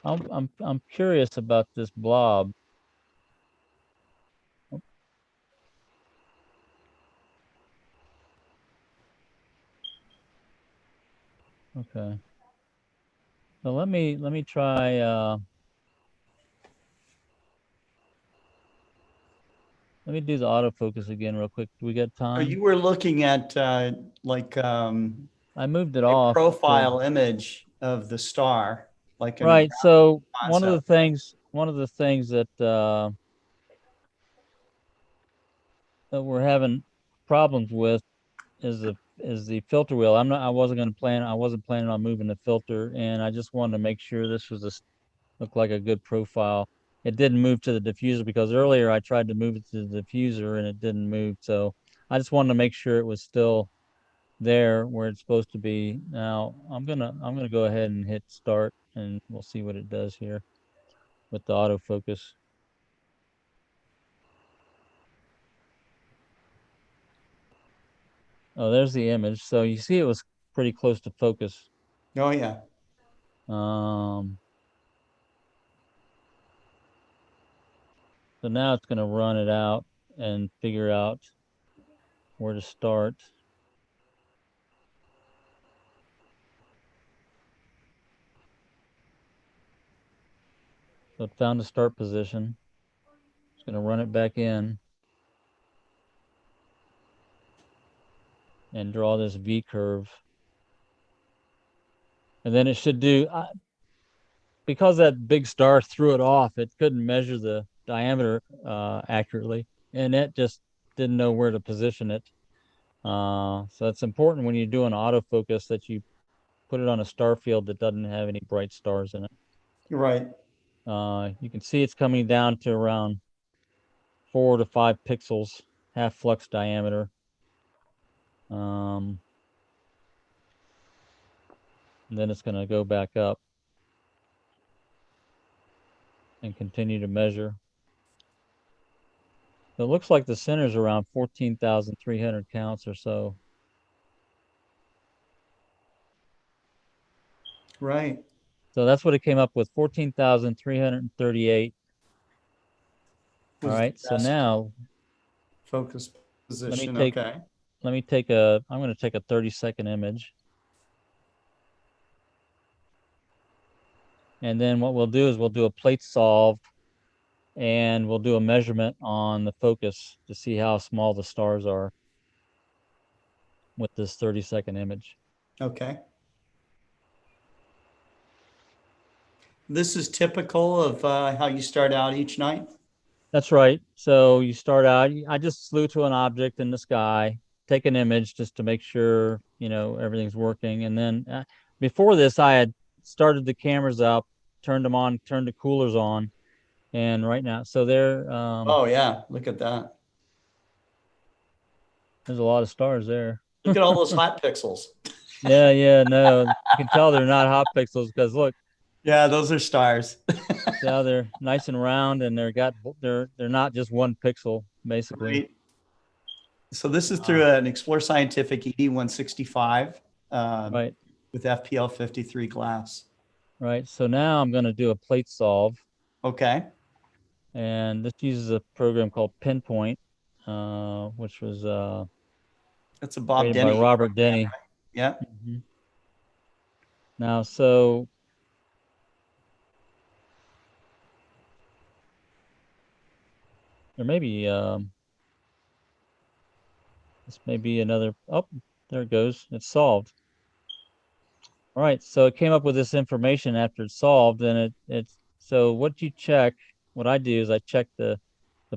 I'm curious about this blob. Okay. So let me try let me do the autofocus again real quick. Do we got So time? you were looking at like I moved it a off. profile image of the star, like in a Right. So concept. one of the things that we're having problems with is the filter wheel. I wasn't planning on moving the filter, and I just wanted to make sure this was looked like a good profile. It didn't move to the diffuser because earlier I tried to move it to the diffuser and it didn't move. So I just wanted to make sure it was still there where it's supposed to be. Now I'm gonna go ahead and hit start and we'll see what it does here with the autofocus. Oh, there's the image. So you see it was pretty close to focus. Oh yeah. Um, so now it's gonna run it out and figure out where to start. So it found the start position. It's gonna run it back in and draw this V curve. And then it should do, because that big star threw it off, it couldn't measure the diameter accurately. And it just didn't know where to position it. So it's important when you're doing autofocus that you put it on a star field that doesn't have any bright stars in it. You're right. You can see it's coming down to around 4 to 5 pixels, half flux diameter. And then it's going to go back up and continue to measure. So it looks like the center's around 14,300 counts or so. Right. So that's what it came up with, 14,338. All Was the right, so best now focus let me position. take Okay. I'm going to take a 30-second image. And then what we'll do is we'll do a plate solve and we'll do a measurement on the focus to see how small the stars are with this 30-second image. Okay. This is typical of how you start out each night. That's right. So you start out, I just flew to an object in the sky, take an image just to make sure, everything's working. And then before this, I had started the cameras up, turned them on, turned the coolers on. And right now, so Oh yeah, look at that. there's a lot of stars there. Look at all those hot pixels. Yeah, no, you can tell they're not hot pixels because look, Yeah, those are stars. see how they're nice and round and they're not just one pixel basically. Right. So this is through an Explore Scientific ED165 Right. with FPL 53 glass. Right. So now I'm going to do a plate solve. Okay. And this uses a program called Pinpoint, which was That's a Bob created Denny by Robert program, Denny. right? Yeah. Mm-hmm. Now, so there may be this may be another. Oh, there it goes. It's solved. All right. So it came up with this information after it's solved, and it's so what you check. What I do is I check the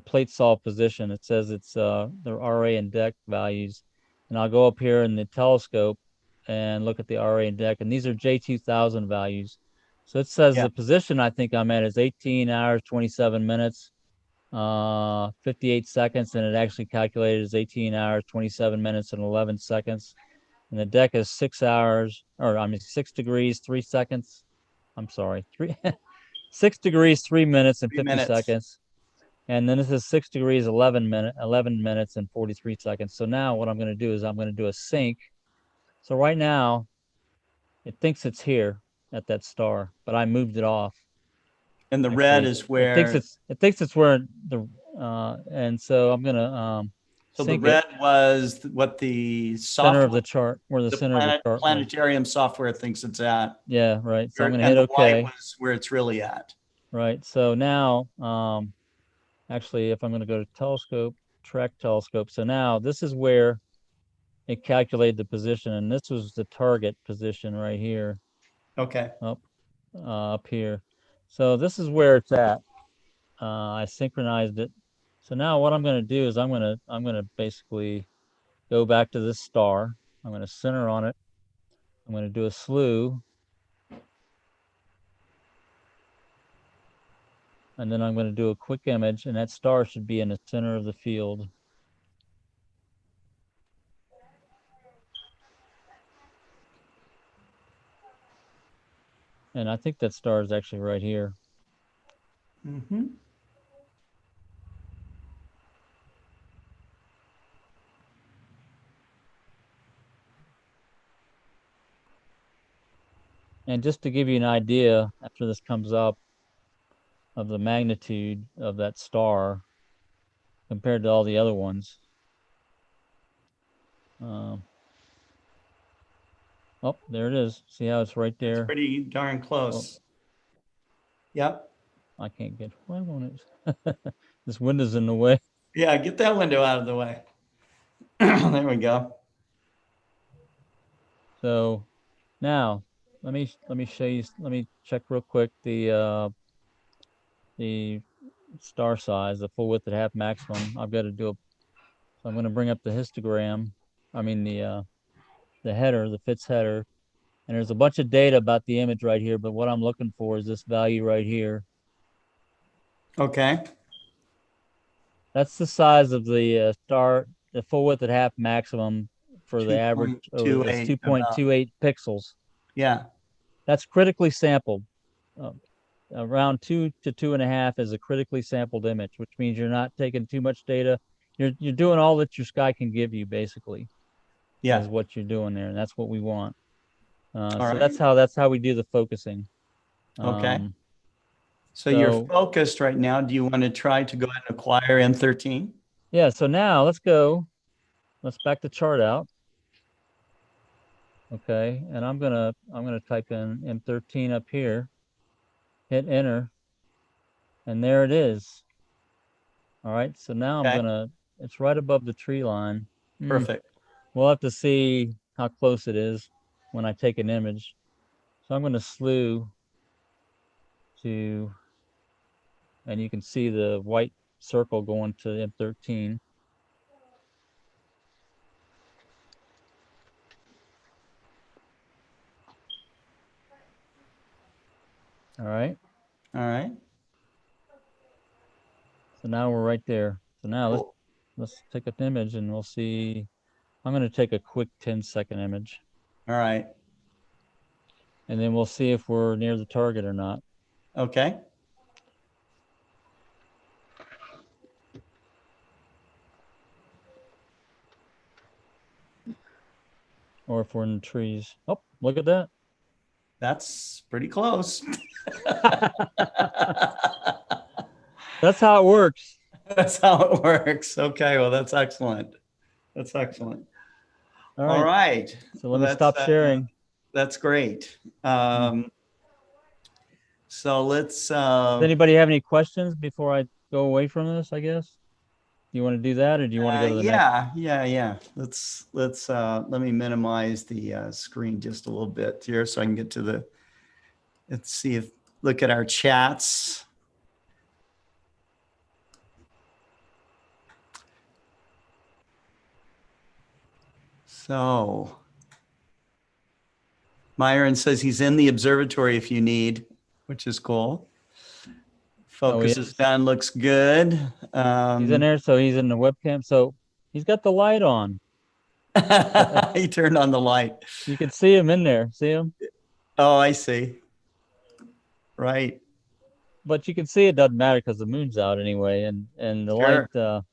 plate solve position. It says it's the RA and deck values. and I'll go up here in the telescope and look at the RA index, and these are J2000 values. So it says the position I think I'm at is 18 hours, 27 minutes, 58 seconds, and it actually calculated as 18 hours, 27 minutes, and 11 seconds. And the deck is 6 hours, or I mean 6 degrees, 3 seconds. I'm sorry, 6 degrees, 3 minutes, and 50 seconds. And then this is 6 degrees, 11 minutes, and 43 seconds. So now what I'm going to do is I'm going to do a sync. So right now, it thinks it's here at that star, but I moved it off. And the red is where it thinks it's where the and so I'm gonna so the red was what the center of the chart, where the center of the chart planetarium software thinks it's at. Yeah, right. So I'm gonna hit OK. White was where it's really at. Right. So now, actually, if I'm gonna go to telescope, track telescope. So now this is where it calculated the position, and this was the target position right here. Okay. Up here. So this is where it's at. I synchronized it. So now what I'm going to do is I'm going to basically go back to this star. I'm going to center on it. I'm going to do a slew. And then I'm going to do a quick image, and that star should be in the center of the field. And I think that star is actually right here. Mm-hmm. And just to give you an idea, after this comes up, of the magnitude of that star compared to all the other ones. Oh, there it is. See how it's right there? It's pretty darn close. Yep. I can't get, why won't it? This window's in the way. Yeah, get that window out of the way. There we go. So now let me show you, let me check real quick the star size, the full width at half maximum. I've got to do a, so I'm going to bring up the histogram. I mean the header, the FITS header. And there's a bunch of data about the image right here, but what I'm looking for is this value right here. Okay. That's the size of the star, the full width at half maximum for the average. It's 2.28 pixels. Yeah. That's critically sampled. Around 2 to 2.5 is a critically sampled image, which means you're not taking too much data. You're doing all that your sky can give you, basically. Yeah. Is what you're doing there, and that's what we want. So right. that's how we do the focusing. Okay. So you're focused right now. Do you want to try to go ahead and acquire M13? Yeah. So now let's go. Let's back the chart out. Okay, and I'm gonna type in M13 up here. Hit enter, and there it is. All right. So now I'm gonna. It's right above the tree line. Perfect. We'll have to see how close it is when I take an image. So I'm going to slew to, and you can see the white circle going to M13. All right. All right. So now we're right there. So now let's take an image and we'll see. I'm going to take a quick 10-second image. All right. And then we'll see if we're near the target or not. Okay. Or if we're in the trees. Oh, look at that. That's pretty close. That's how it works. That's how it works. Okay, well, that's excellent. That's excellent. All right. So let me stop sharing. That's great. So let's. Does anybody have any questions before I go away from this, I guess? Do you want to do that, or do you want to go to the next? Yeah. Let's let me minimize the screen just a little bit here so I can get to the, let's see if, look at our chats. So Myron says he's in the observatory if you need, which is cool. Focus is done, looks good. He's in there, so he's in the webcam. So he's got the light on. He turned on the light. You can see him in there. See him? Oh, I see. Right. But you can see it doesn't matter because the moon's out anyway, and the Sure. light.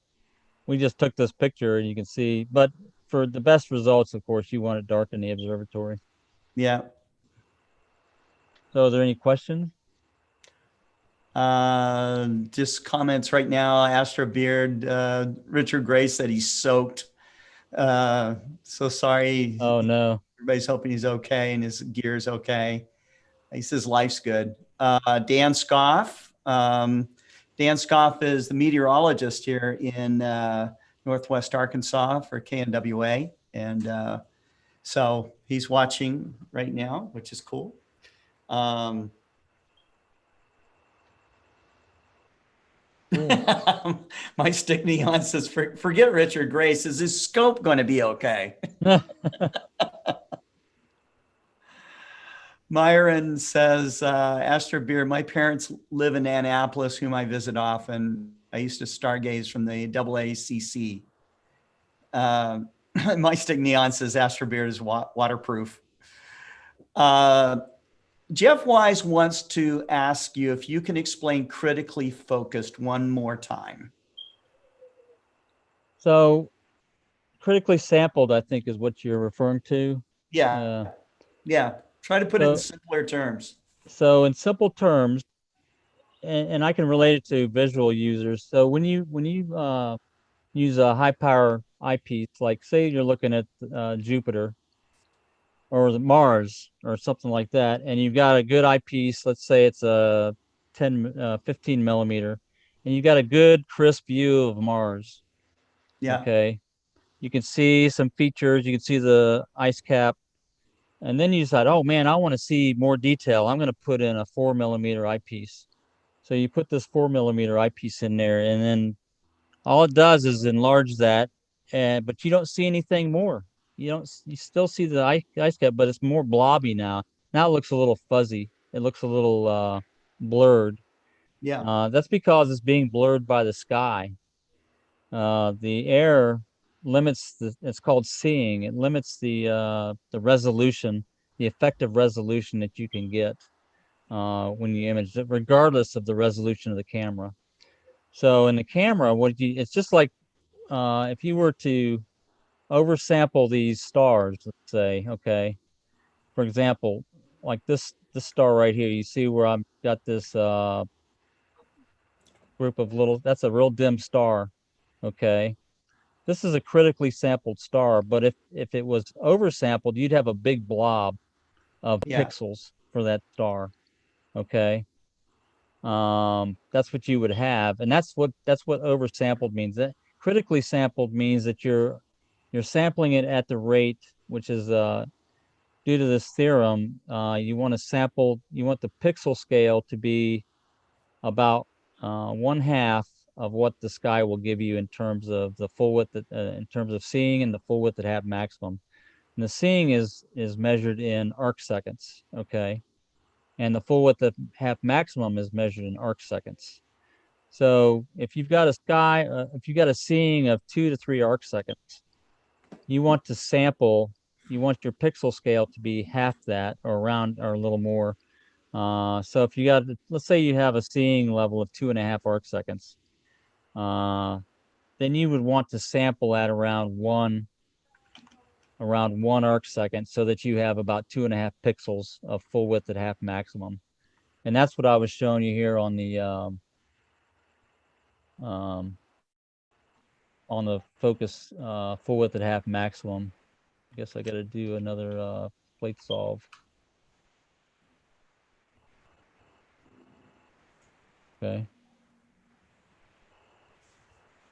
We just took this picture, and you can see. But for the best results, of course, you want it dark in the observatory. Yeah. So, are there any questions? Just comments right now. Astro Beard, Richard Gray said he's soaked. So sorry. Oh no. Everybody's hoping he's okay and his gear's okay. He says life's good. Dan Scoff. Dan Scoff is the meteorologist here in Northwest Arkansas for KNWA. And so he's watching right now, which is cool. My stick neon says, forget Richard Grace. Is his scope going to be okay? Myron says, Astro Beer, my parents live in Annapolis, whom I visit often. I used to stargaze from the AACC. My stick neon says Astro Beer is waterproof. Jeff Wise wants to ask you if you can explain critically focused one more time. So, critically sampled, I think, is what you're referring to. Yeah. Yeah. Try to put it in simpler terms. So, in simple terms, and I can relate it to visual users. So, when you use a high power eyepiece, like say you're looking at Jupiter or Mars or something like that, and you've got a good eyepiece, let's say it's a 15 millimeter, and you've got a good crisp view of Mars. Yeah. Okay. You can see some features, you can see the ice cap, and then you decide, oh man, I want to see more detail. I'm going to put in a 4 millimeter eyepiece. So you put this 4 millimeter eyepiece in there, and then all it does is enlarge that, but you don't see anything more. You still see the ice cap, but it's more blobby now. Now it looks a little fuzzy. It looks a little blurred. Yeah. That's because it's being blurred by the sky. The air limits it's called seeing. It limits the resolution, the effective resolution that you can get when you image it, regardless of the resolution of the camera. So in the camera, it's just like if you were to oversample these stars, let's say, okay, for example, like this star right here, you see where I've got this group of that's a real dim star, okay. This is a critically sampled star, but if it was oversampled, you'd have a big blob of pixels for that star, okay. That's what you would have, and that's what oversampled means. That critically sampled means that you're sampling it at the rate, which is due to this theorem. You want the pixel scale to be about 1/2 of what the sky will give you in terms of the full width, in terms of seeing and the full width at half maximum. And the seeing is measured in arc seconds, okay? And the full width at half maximum is measured in arc seconds. So if you've got a seeing of 2 to 3 arc seconds, you want your pixel scale to be half that, or around, or a little more. So if let's say you have a seeing level of 2.5 arc seconds, then you would want to sample at around one arc second, so that you have about 2.5 pixels of full width at half maximum. And that's what I was showing you here on the focus full width at half maximum. I guess I got to do another plate solve. Okay.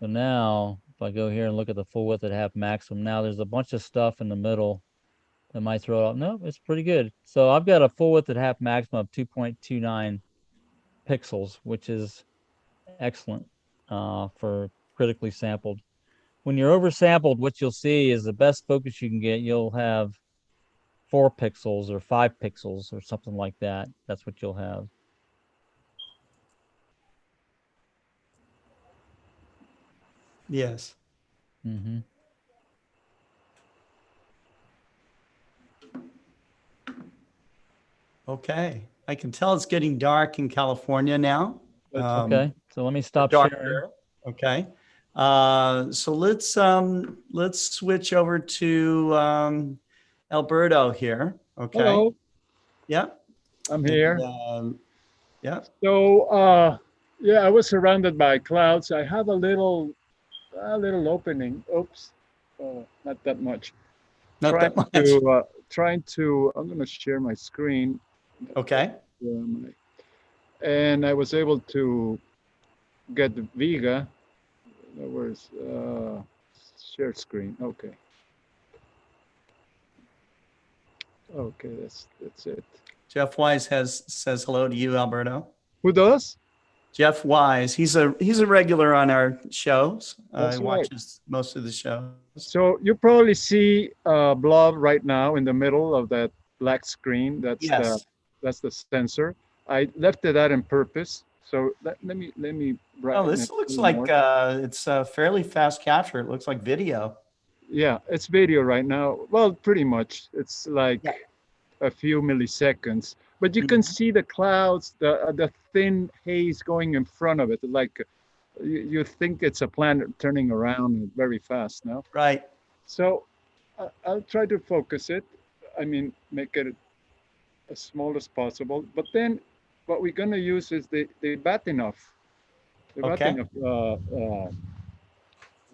So now, if I go here and look at the full width at half maximum, now there's a bunch of stuff in the middle that might throw it off. No, it's pretty good. So I've got a full width at half maximum of 2.29 pixels, which is excellent for critically sampled. when you're oversampled, what you'll see is the best focus you can get. You'll have 4 pixels or 5 pixels or something like that. That's what you'll have. Yes. Mm-hmm. Okay. I can tell it's getting dark in California now. Okay. So let me stop darker. sharing. Okay. So let's switch over to Alberto here. Okay. Hello, Yeah. I'm here. Yeah. So, yeah, I was surrounded by clouds. I have a little opening. Oops, not that much. Not that much. Trying to. I'm going to share my screen. Okay. And I was able to get the Viga. Where's share screen? Okay. Okay, that's it. Jeff Wise says hello to you, Alberto. Who does? Jeff Wise. He's a regular on our shows. That's He right. watches most of the shows. So you probably see a blob right now in the middle of that black screen. That's the sensor. I left it out on purpose. So let me brighten Oh, this it looks a little like more. it's a fairly fast capture. It looks like video. Yeah, it's video right now. Well, pretty much. It's like a few milliseconds, but you can see the clouds, the thin haze going in front of it. Like you think it's a planet turning around very fast now. Right. So I'll try to focus it. I mean, make it as small as possible. But then what we're going to use is the Batinov,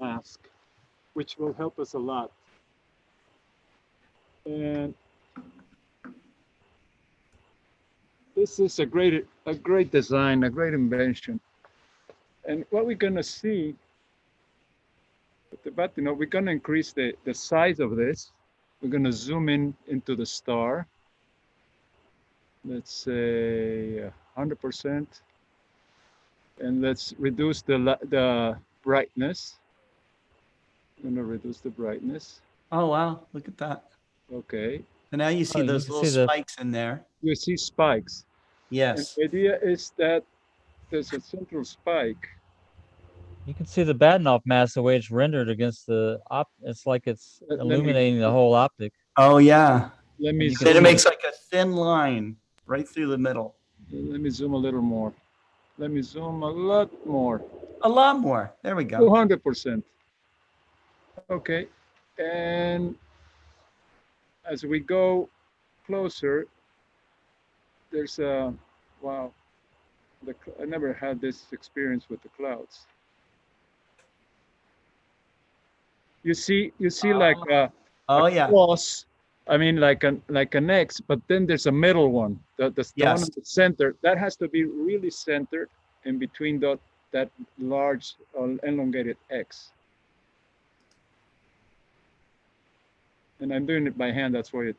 mask, which will help us a lot. And this is a great design, a great invention. And what we're going to see with the Batinov, we're going to increase the size of this. We're going to zoom into the star. Let's say 100%. And let's reduce the brightness. I'm going to reduce the brightness. Oh, wow. Look at that. Okay. And now you see those little spikes in there. You see spikes. Yes. And the idea is that there's a central spike. You can see the Batinov mask, the way it's rendered against the it's like it's illuminating the whole optic. Oh, yeah. Let me it makes like a thin line right through the middle. Let me zoom a little more. Let me zoom a lot more. A lot more. There we go. 200%. Okay. And as we go closer, there's a, wow. I never had this experience with the clouds. You see like a cross. I mean, like an X, but then there's a middle one. The one in the center that has to be really centered in between that large elongated X. And I'm doing it by hand. That's why it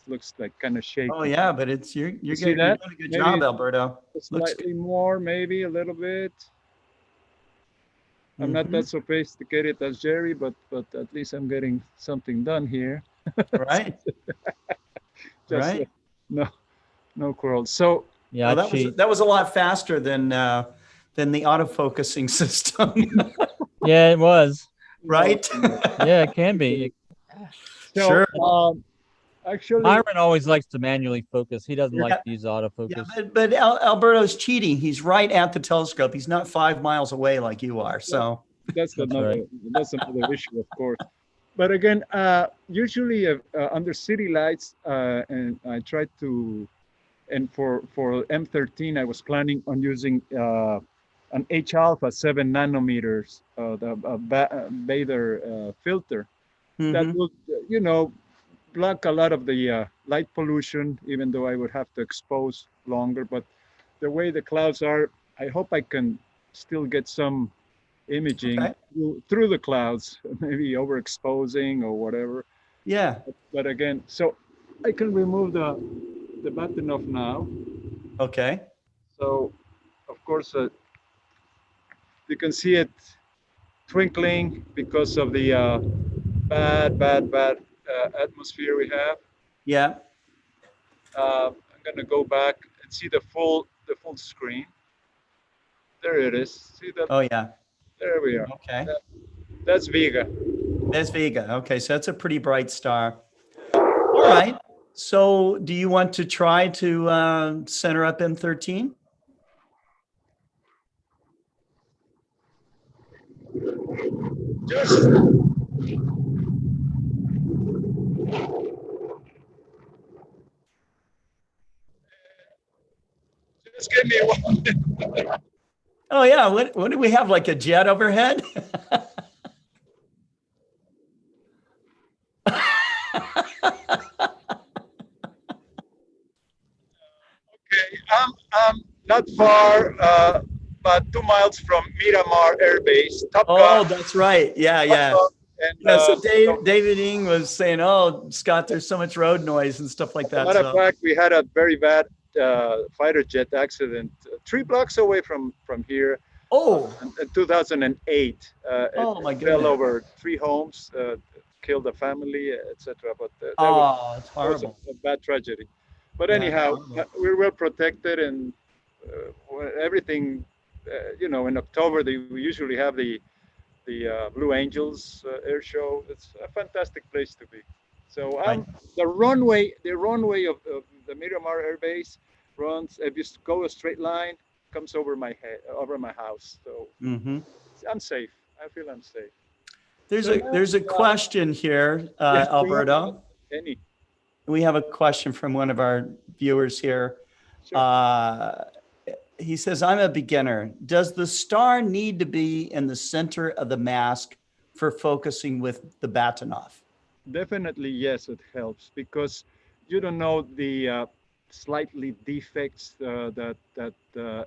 looks like kind of shaky. Oh yeah, but you're doing a good job, Alberto. Slightly more, maybe a little bit. I'm not that sophisticated as Jerry, but at least I'm getting something done here. Right. Right. No quarrel. So yeah, that was a lot faster than the autofocusing system. Yeah, it was. Right. Yeah, it can be. So, sure. Actually, Myron always likes to manually focus. He doesn't like to use autofocus. Yeah, but Alberto's cheating. He's right at the telescope. He's not 5 miles away like you are. So that's another issue, of course. But again, usually under city lights, and I tried to, and for M13, I was planning on using an H alpha 7 nanometers, the Bader filter that would, block a lot of the light pollution, even though I would have to expose longer. But the way the clouds are, I hope I can still get some imaging through the clouds, maybe overexposing or whatever. Yeah. But again, so I can remove the Batinov now. Okay. So, of course, you can see it twinkling because of the bad atmosphere we have. Yeah. I'm gonna go back and see the full screen. There it is. See that? Oh, yeah. There we are. Okay. That's Vega. There's Vega. Okay, so that's a pretty bright star. All right. So do you want to try to center up M13? Just give me one. Oh, yeah. What do we have? Like a jet overhead? Okay, I'm not far, about 2 miles from Miramar Air Base. Top Oh, Gun. that's right. Yeah, yeah. And, Yeah, so David Ng was saying, oh, Scott, there's so much road noise and stuff like that. Matter of fact, we had a very bad fighter jet accident 3 blocks away from here. Oh. In 2008. Oh, my It fell goodness. over 3 homes, killed a family, etc. But that It's was horrible. a bad tragedy. But Yeah, anyhow, horrible. we're well protected, and everything. In October we usually have the Blue Angels air show. It's a fantastic place to be. So Right. the runway of the Miramar Air Base runs. If you go a straight line, comes over my head, over my house. So Mm-hmm. I'm safe. I feel I'm safe. There's a question here, Yes, Alberto. Any? We have a question from one of our viewers here. Sure. He says, I'm a beginner. Does the star need to be in the center of the mask for focusing with the Batonov? Definitely, yes, it helps because you don't know the slightly defects that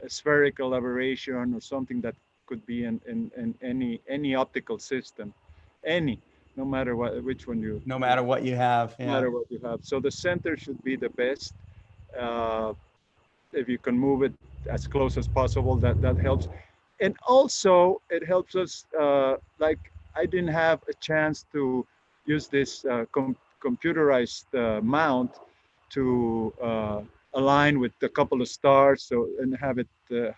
spherical aberration or something that could be in any optical system, no matter which one you. No matter what you have. No Yeah. matter what you have. So the center should be the best. Uh, if you can move it as close as possible, that helps. And also it helps us, like I didn't have a chance to use this computerized mount to align with a couple of stars, and have it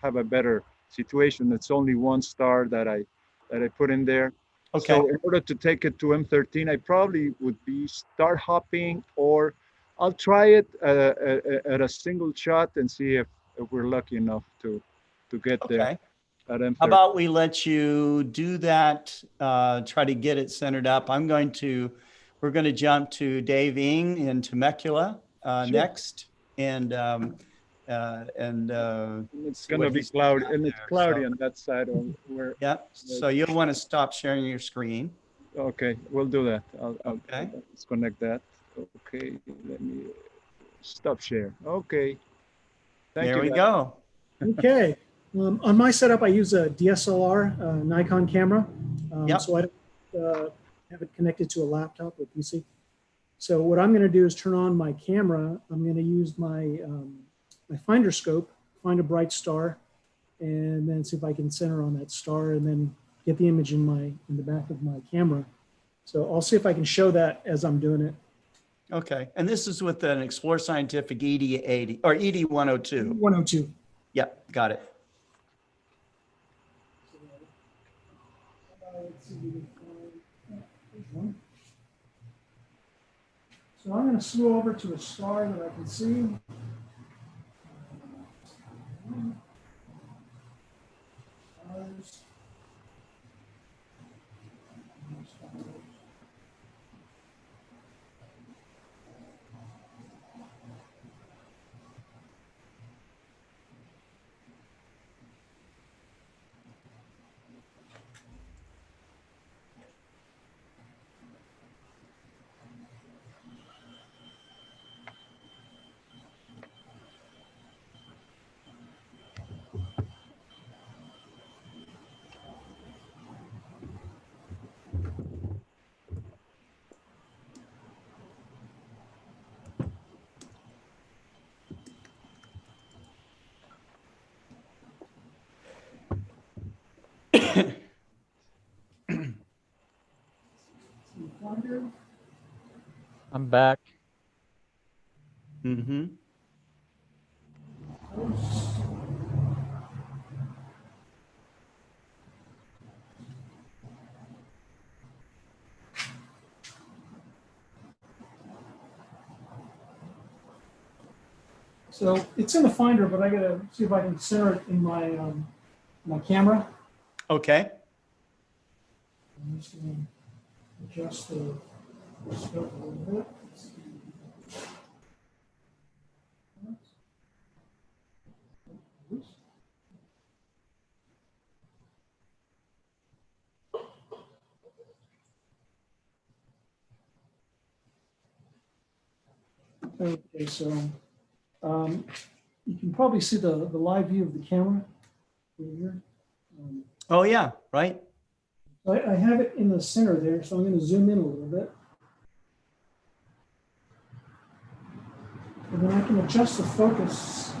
have a better situation. It's only one star that I put in there. Okay. So in order to take it to M13, I probably would be star hopping, or I'll try it at a single shot and see if we're lucky enough to get there Okay. at M13. How about we let you do that, try to get it centered up. We're going to jump to Dave Ng in Temecula next. And it's going to be cloudy, and it's cloudy on that side. Yeah, so you'll want to stop sharing your screen. Okay, we'll do that. Okay. I'll disconnect that. Okay, let me stop share. Okay. Thank you. There we go. Okay. On my setup, I use a DSLR Nikon camera. Yep. So I don't have it connected to a laptop or PC. So what I'm going to do is turn on my camera. I'm going to use my my finder scope, find a bright star, and then see if I can center on that star, and then get the image in the back of my camera. So I'll see if I can show that as I'm doing it. Okay, and this is with an Explore Scientific ED80 or ED102. 102. Yep, got it. So I'm going to slew over to a star that I can see. I'm back. Mm-hmm. So it's in the Finder, but I gotta see if I can center it in my my camera. Okay. I'm just gonna adjust the scope a little bit. Okay, so you can probably see the live view of the camera over here. Oh, yeah, right. I have it in the center there, so I'm going to zoom in a little bit. And then I can adjust the focus.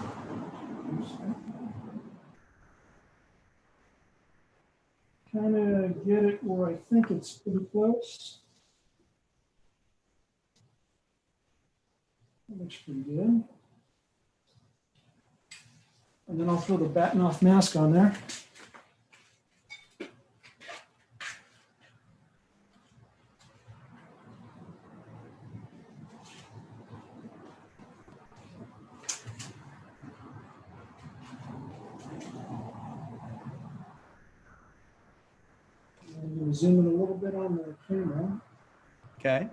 Kind of get it where I think it's pretty close. That looks pretty good. And then I'll throw the batten off mask on there. I'm going to zoom in a little bit on the camera. Okay.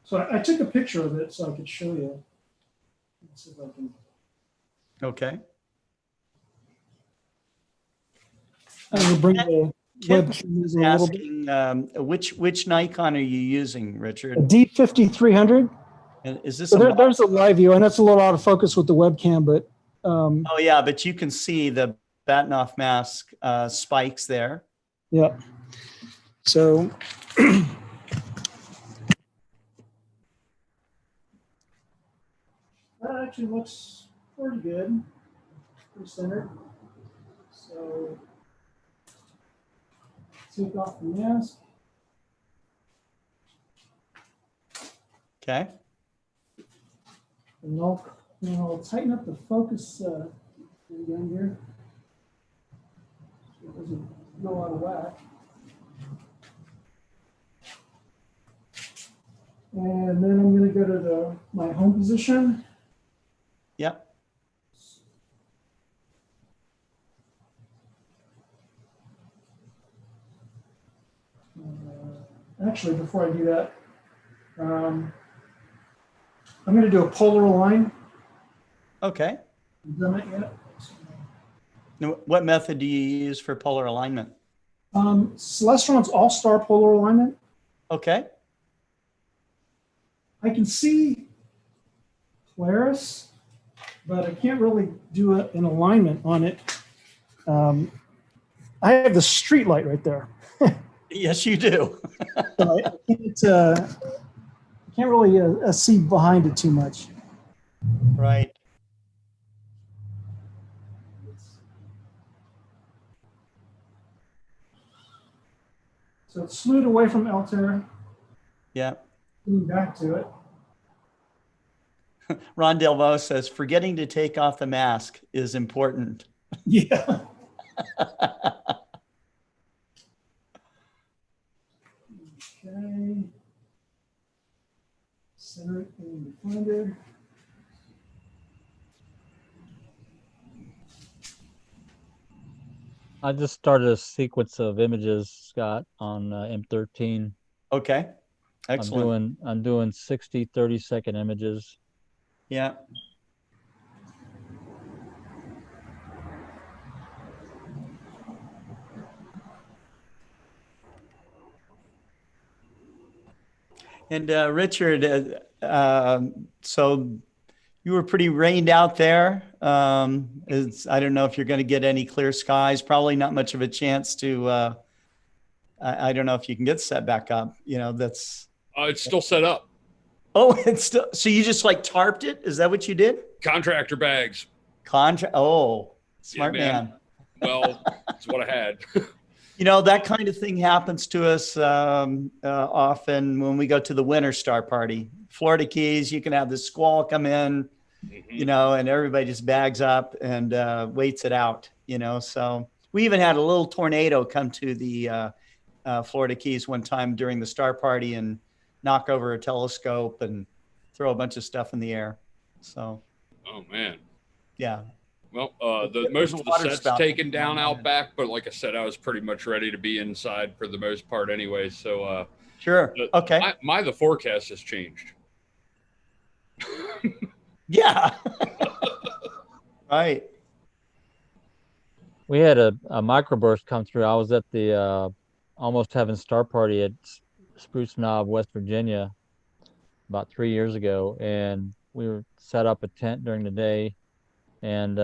So I took a picture of it so I could show you. Let's see if I can. Okay. I'm going to bring the Kip webcam is in a little bit. asking, which Nikon are you using, A Richard? D5300. And is this So a there's a live view, and that's a little out of focus with the webcam, but Oh, yeah, but you can see the Batnoff mask spikes there. yeah. So that actually looks pretty good, pretty centered. So take off the mask. Okay. And I'll tighten up the focus again here. So it doesn't go out of whack. And then I'm going to go to my home position. Yep. Actually, before I do that, I'm going to do a polar align. Okay. Haven't done it yet. Now, what method do you use for polar alignment? Celestron's all-star polar alignment. Okay. I can see Polaris, but I can't really do an alignment on it. I have the street light right there. Yes, you do. So I can't really see behind it too much. Right. So it's slewed away from Altair, Yeah. coming back to it. Ron Delvaux says, forgetting to take off the mask is important. Yeah. Okay. Center it in the Finder. I just started a sequence of images, Scott, on M13. Okay. Excellent. I'm doing 60 30-second images. Yeah. And Richard, so you were pretty rained out there. I don't know if you're going to get any clear skies. Probably not much of a chance to. I don't know if you can get set back up. You know, that's. It's still set up. Oh, it's still. So you just like tarped it? Is that what you did? Contractor bags. Oh, smart man. Well, that's what I had. You know, that kind of thing happens to us often when we go to the winter star party. Florida Keys, you can have the squall come in, you know, and everybody just bags up and waits it out, you know. So we even had a little tornado come to the Florida Keys one time during the star party and knock over a telescope and throw a bunch of stuff in the air. So. Oh, man. Yeah. Well, most of the set's taken down out back, but like I said, I was pretty much ready to be inside for the most part anyway. So sure. Okay. The forecast has changed. Yeah. Right. We had a microburst come through. I was at the Almost Heaven Star Party at Spruce Knob, West Virginia, about 3 years ago, and we were set up a tent during the day. And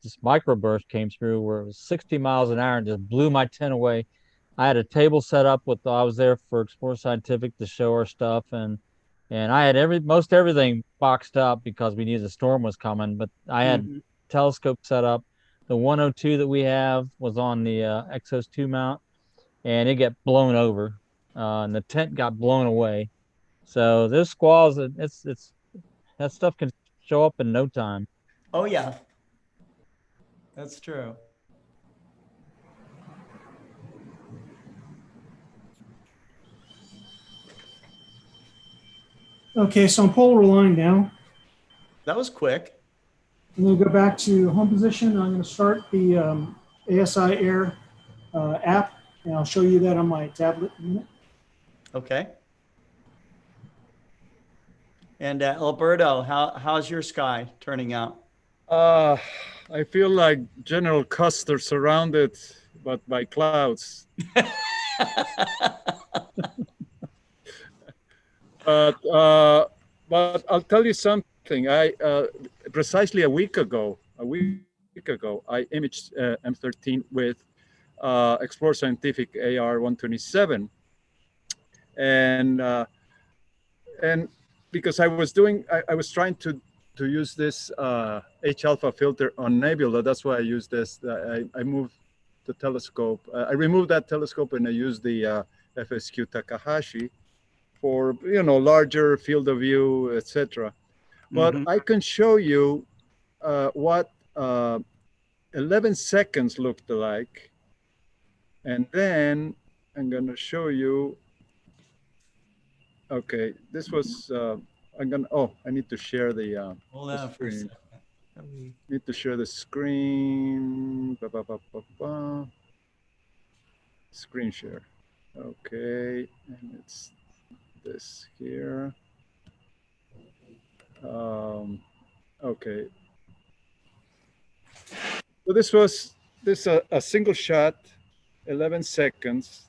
this microburst came through where it was 60 miles an hour and just blew my tent away. I had a table set up I was there for Explore Scientific to show our stuff, and I had most everything boxed up because we knew the storm was coming. But I had telescope set up. The 102 that we have was on the Exos 2 mount, and it got blown over, and the tent got blown away. So there's squalls. That stuff can show up in no time. Oh, yeah. That's true. Okay, so I'm polar line now. That was quick. I'm going to go back to home position. I'm going to start the ASI Air app, and I'll show you that on my tablet in a minute. Okay. And Alberto, how's your sky turning out? I feel like General Custer surrounded but by clouds. But I'll tell you something. Precisely a week ago, I imaged M13 with Explore Scientific AR-127, and because I was trying to use this H-alpha filter on nebula. That's why I used this. I moved the telescope. I removed that telescope and I used the FSQ Takahashi for larger field of view, etc. But I can show you what 11 seconds looked like, and then I'm going to show you. Okay, this was. I need to share the. Hold on for a second. Need to share the screen. Screen share. Okay, and it's this here. Okay. So this was a single shot, 11 seconds,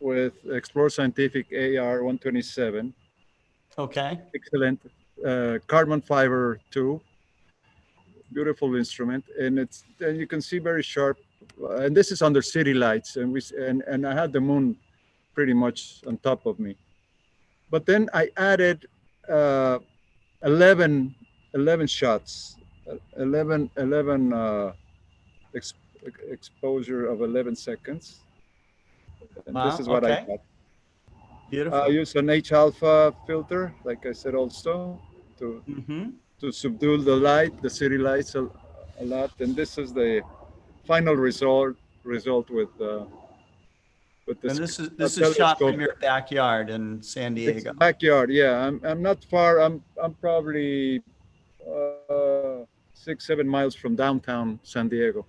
with Explore Scientific AR-127. Okay. Excellent carbon fiber tube. Beautiful instrument, and you can see very sharp. And this is under city lights, and I had the moon pretty much on top of me. But then I added 11 shots, 11 exposure of 11 seconds. And wow, this is what I got. Beautiful. I use an H-alpha filter, like I said, also to subdue the light, the city lights a lot. And this is the final result with this. And this is shot from your backyard in San Diego. Backyard, yeah. I'm not far. I'm probably 6-7 miles from downtown San Diego.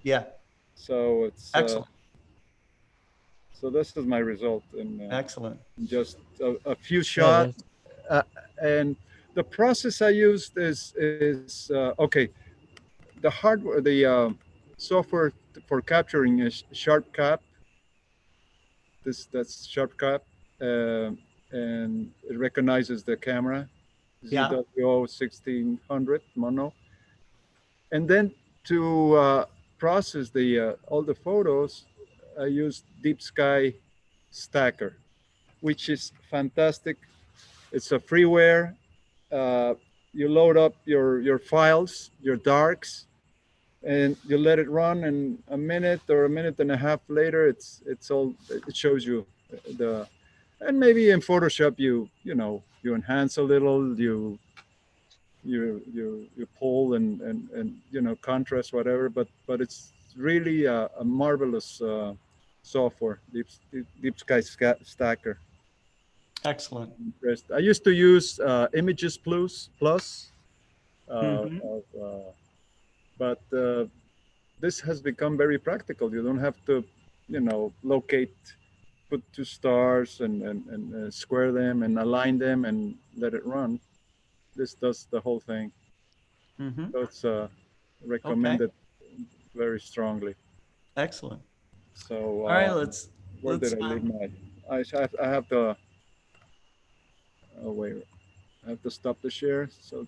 Yeah. So it's excellent. So this is my result in excellent. Just a few shots, and The process I used is okay. The hardware, the software for capturing is SharpCap. That's SharpCap, and it recognizes the camera, Yeah. ZWO 1600 mono, and then to process the all the photos, I use Deep Sky Stacker, which is fantastic. It's a freeware. You load up your files, your darks, and you let it run, and a minute or a minute and a half later, it shows you the, and maybe in Photoshop you enhance a little, you pull and contrast whatever, but it's really a marvelous software, Deep Sky Stacker. Excellent. I used to use Images Plus, Mhm. but this has become very practical. You don't have to, locate, put two stars and square them and align them and let it run. This does the whole thing. Mhm. So it's recommended very strongly. Excellent. So All right, where let's did I leave my? I have to. Oh wait, I have to stop the share. So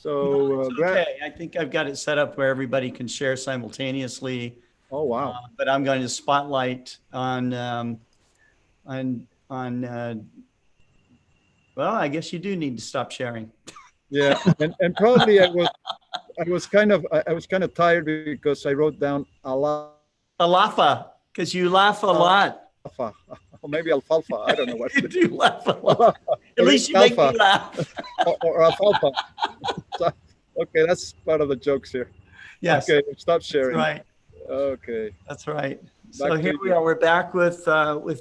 no, it's okay. I think I've got it set up where everybody can share simultaneously. Oh wow! But I'm going to spotlight on well, I guess you do need to stop sharing. Yeah, and probably I was kind of tired because I wrote down Alafa, because you laugh a lot. Or maybe alfalfa. I don't know what. You do laugh a lot. At least you make me laugh. or alfalfa. Okay, that's part of the jokes here. Yes. Okay, stop sharing. That's right. Okay. That's right. So here we are. We're back with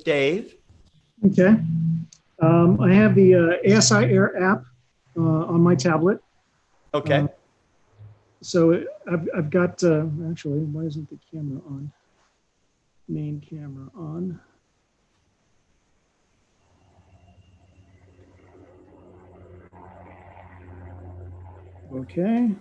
Dave. Okay. I have the ASI Air app on my tablet. Okay. So I've got, actually, why isn't the camera on? Main camera on. Okay.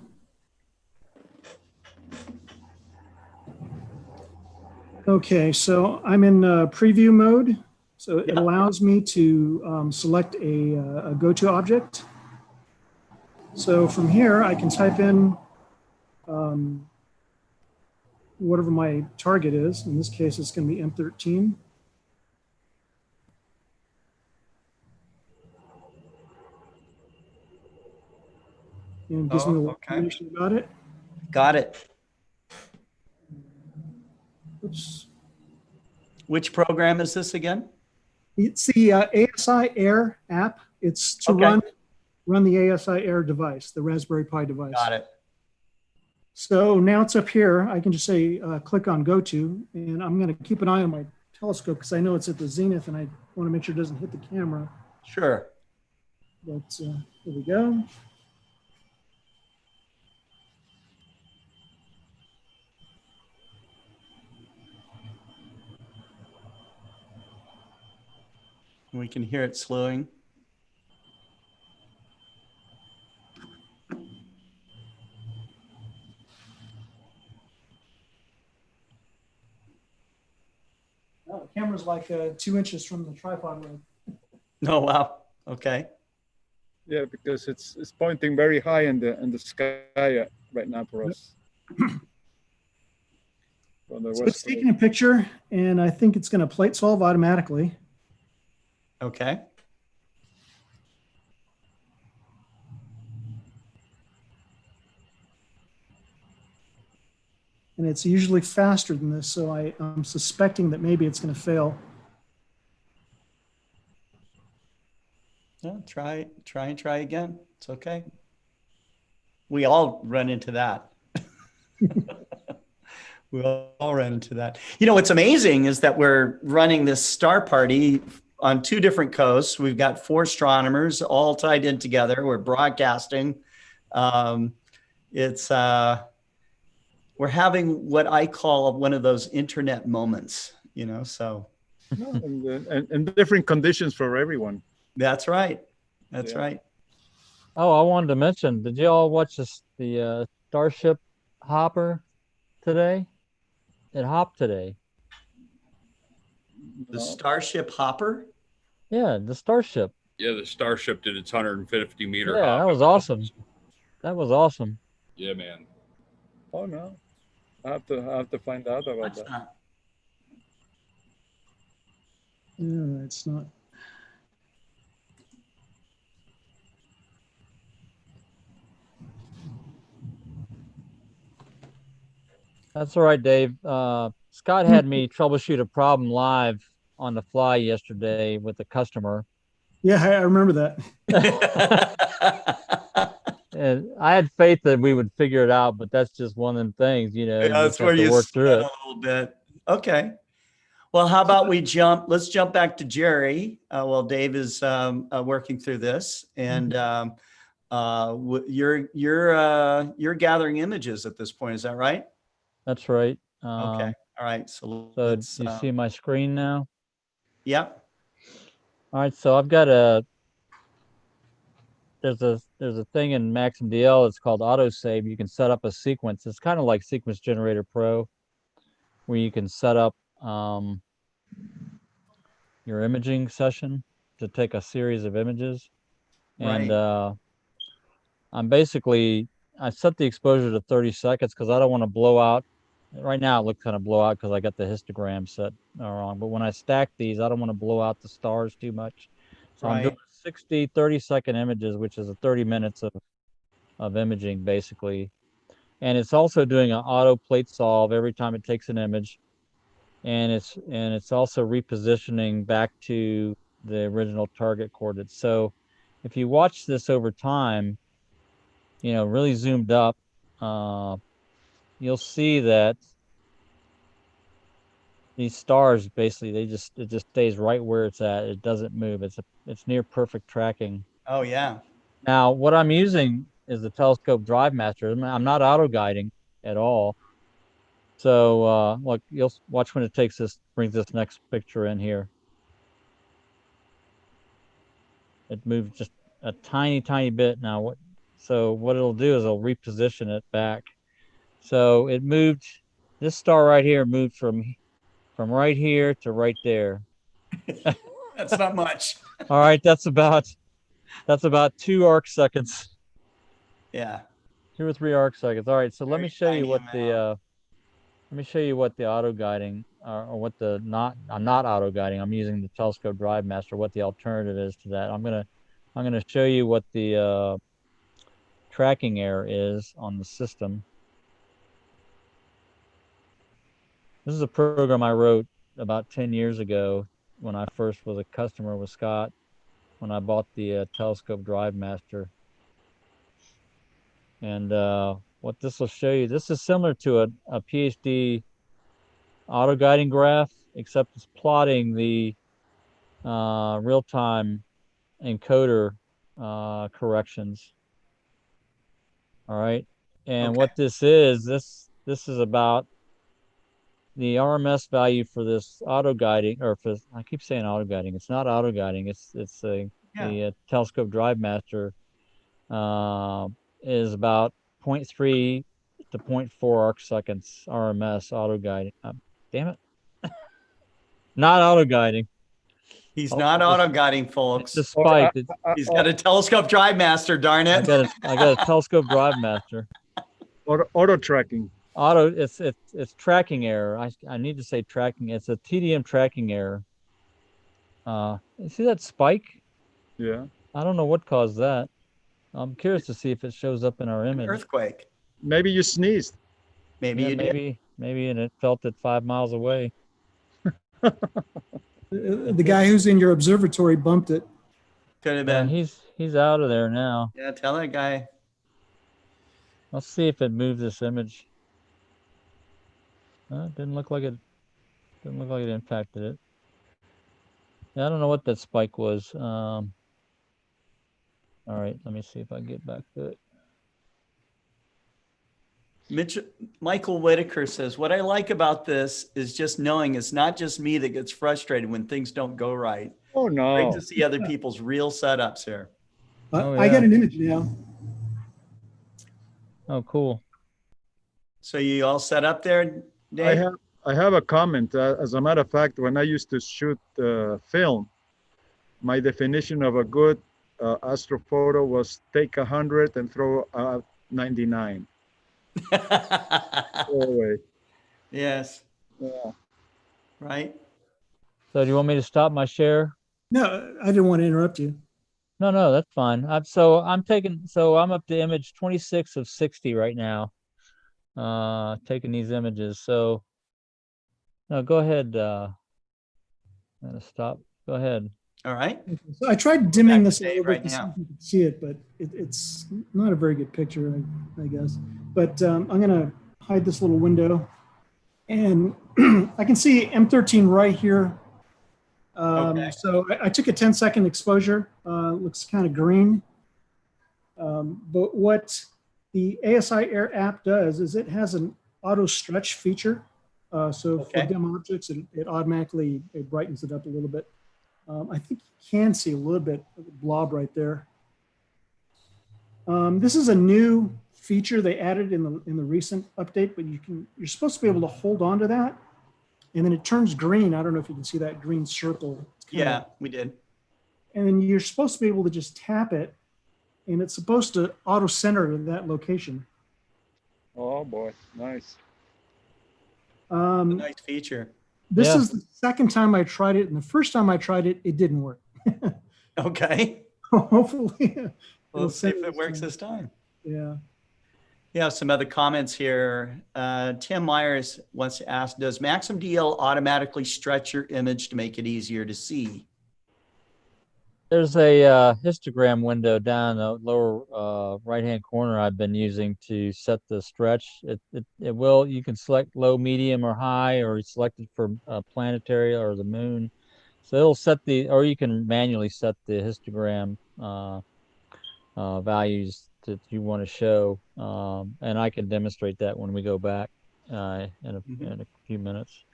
Okay, so I'm in preview mode. So it allows me to select a go-to object. So from here, I can type in whatever my target is. In this case, it's going to be M13. And it gives me a little information about it. Got it. Oops. Which program is this again? It's the ASI Air app. It's to run the ASI Air device, the Raspberry Pi device. Got it. So now it's up here. I can just say, click on go to, and I'm going to keep an eye on my telescope because I know it's at the zenith and I want to make sure it doesn't hit the camera. Sure. But here we go. We can hear it slowing. Oh, the camera's like 2 inches from the tripod rig. Oh, wow. Okay. Yeah, because it's pointing very high in the sky right now for us. So it's taking a picture, and I think it's going to plate solve automatically. Okay. And it's usually faster than this, so I'm suspecting that maybe it's going to fail. Yeah, try again. It's okay. We all run into that. We all run into that. You know, what's amazing is that we're running this star party on 2 different coasts. We've got 4 astronomers all tied in together. We're broadcasting. We're having what I call one of those internet moments, you know, so. And different conditions for everyone. That's right. That's right. Oh, I wanted to mention, did you all watch the Starship Hopper today? It hopped today. The Starship Hopper? Yeah, the Starship. Yeah, the Starship did its 150-meter Yeah, hop. that was awesome. That was awesome. Yeah, man. Oh no, I have to find out about What's that. that? Yeah, it's not. That's all right, Dave. Scott had me troubleshoot a problem live on the fly yesterday with a customer. Yeah, I remember that. And I had faith that we would figure it out, but that's just one of them things, you know, Yeah, you that's just have where to you work through sweat it. a little bit. Okay. Well, how about let's jump back to Jerry while Dave is working through this. And you're gathering images at this point, is that right? That's right. Okay. All right. So let's, you see my screen now? Yep. All right, so I've got there's a thing in MaximDL. It's called autosave. You can set up a sequence. It's kind of like Sequence Generator Pro, where you can set up your imaging session to take a series of images. And Right. I set the exposure to 30 seconds because I don't want to blow out. Right now it looks kind of blow out because I got the histogram set wrong. But when I stack these, I don't want to blow out the stars too much. So I'm doing Right. 60, 30-second images, which is a 30 minutes of imaging basically. And it's also doing an auto plate solve every time it takes an image. And it's also repositioning back to the original target coordinates. So if you watch this over time, you know, really zoomed up, you'll see that these stars basically it just stays right where it's at. It doesn't move. It's near perfect tracking. Oh, yeah. Now, what I'm using is the telescope drive master. I'm not auto guiding at all. So look, you'll watch when it brings this next picture in here. It moves just a tiny bit now. So what it'll do is it'll reposition it back. So it moved, this star right here moved from right here to right there. That's not much. All right, that's about 2 arc seconds. Yeah. 2 or 3 arc seconds. All right, so let me show you what amount. let me show you what the auto guiding or what the I'm not auto guiding. I'm using the telescope drive master, what the alternative is to that. I'm gonna show you what the tracking error is on the system. This is a program I wrote about 10 years ago when I first was a customer with Scott, when I bought the telescope drive master. And what this will show you, this is similar to a PhD auto guiding graph, except it's plotting the real-time encoder corrections. All right. And Okay. what this is about the RMS value for this auto guiding, or for, I keep saying auto guiding. It's not auto guiding. It's the telescope drive master is about 0.3 to 0.4 arc seconds RMS auto guiding. Damn it. Not auto guiding. He's not auto guiding, folks. It's a spike. He's got a telescope drive master, darn it. I got a telescope drive master. Auto tracking. It's tracking error. I need to say tracking. It's a TDM tracking error. You see that spike? Yeah. I don't know what caused that. I'm curious to see if it shows up in our image. Earthquake. Maybe you sneezed. Maybe you did. Maybe, and it felt it 5 miles away. The guy who's in your observatory bumped it. Could have been. He's out of there now. Yeah, tell that guy. Let's see if it moves this image. It didn't look like it. Didn't look like it impacted it. Yeah, I don't know what that spike was. All right, let me see if I get back to it. Michael Whitaker says, what I like about this is just knowing it's not just me that gets frustrated when things don't go right. Oh, no. Great to see other people's real setups here. Oh, I got yeah. an image now. Oh, cool. So you all set up there, I Dave? have a comment. As a matter of fact, when I used to shoot film, my definition of a good astrophoto was take 100 and throw out 99. Throw away. Yes, Yeah. right. So do you want me to stop my share? No, I didn't want to interrupt you. No, that's fine. So I'm up to image 26 of 60 right now. Taking these images. So no, go ahead. I'm gonna stop. Go ahead. All right. So I tried Back dimming to this a Dave little bit right to see now. if you could see it, but it's not a very good picture, I guess. But I'm going to hide this little window. And I can see M13 right here. Okay. So I took a 10-second exposure. Looks kind of green. But what the ASI Air app does is it has an auto stretch feature. So for Okay. dim objects, it automatically brightens it up a little bit. I think you can see a little bit of the blob right there. This is a new feature they added in the recent update, but you're supposed to be able to hold on to that, and then it turns green. I don't know if you can see that green circle. Yeah, we did. And then you're supposed to be able to just tap it, and it's supposed to auto center in that location. Oh boy, nice. Nice feature. This Yeah. is the second time I tried it, and the first time I tried it, it didn't work. Okay. Hopefully, Let's see if center it works this time. Yeah. Yeah, some other comments here. Tim Myers wants to ask, does Maxim DL automatically stretch your image to make it easier to see? There's a histogram window down the lower right-hand corner I've been using to set the stretch. It will, you can select low, medium, or high, or select it for planetary or the moon. So it'll set or you can manually set the histogram values that you want to show. And I can demonstrate that when we go back in a few minutes.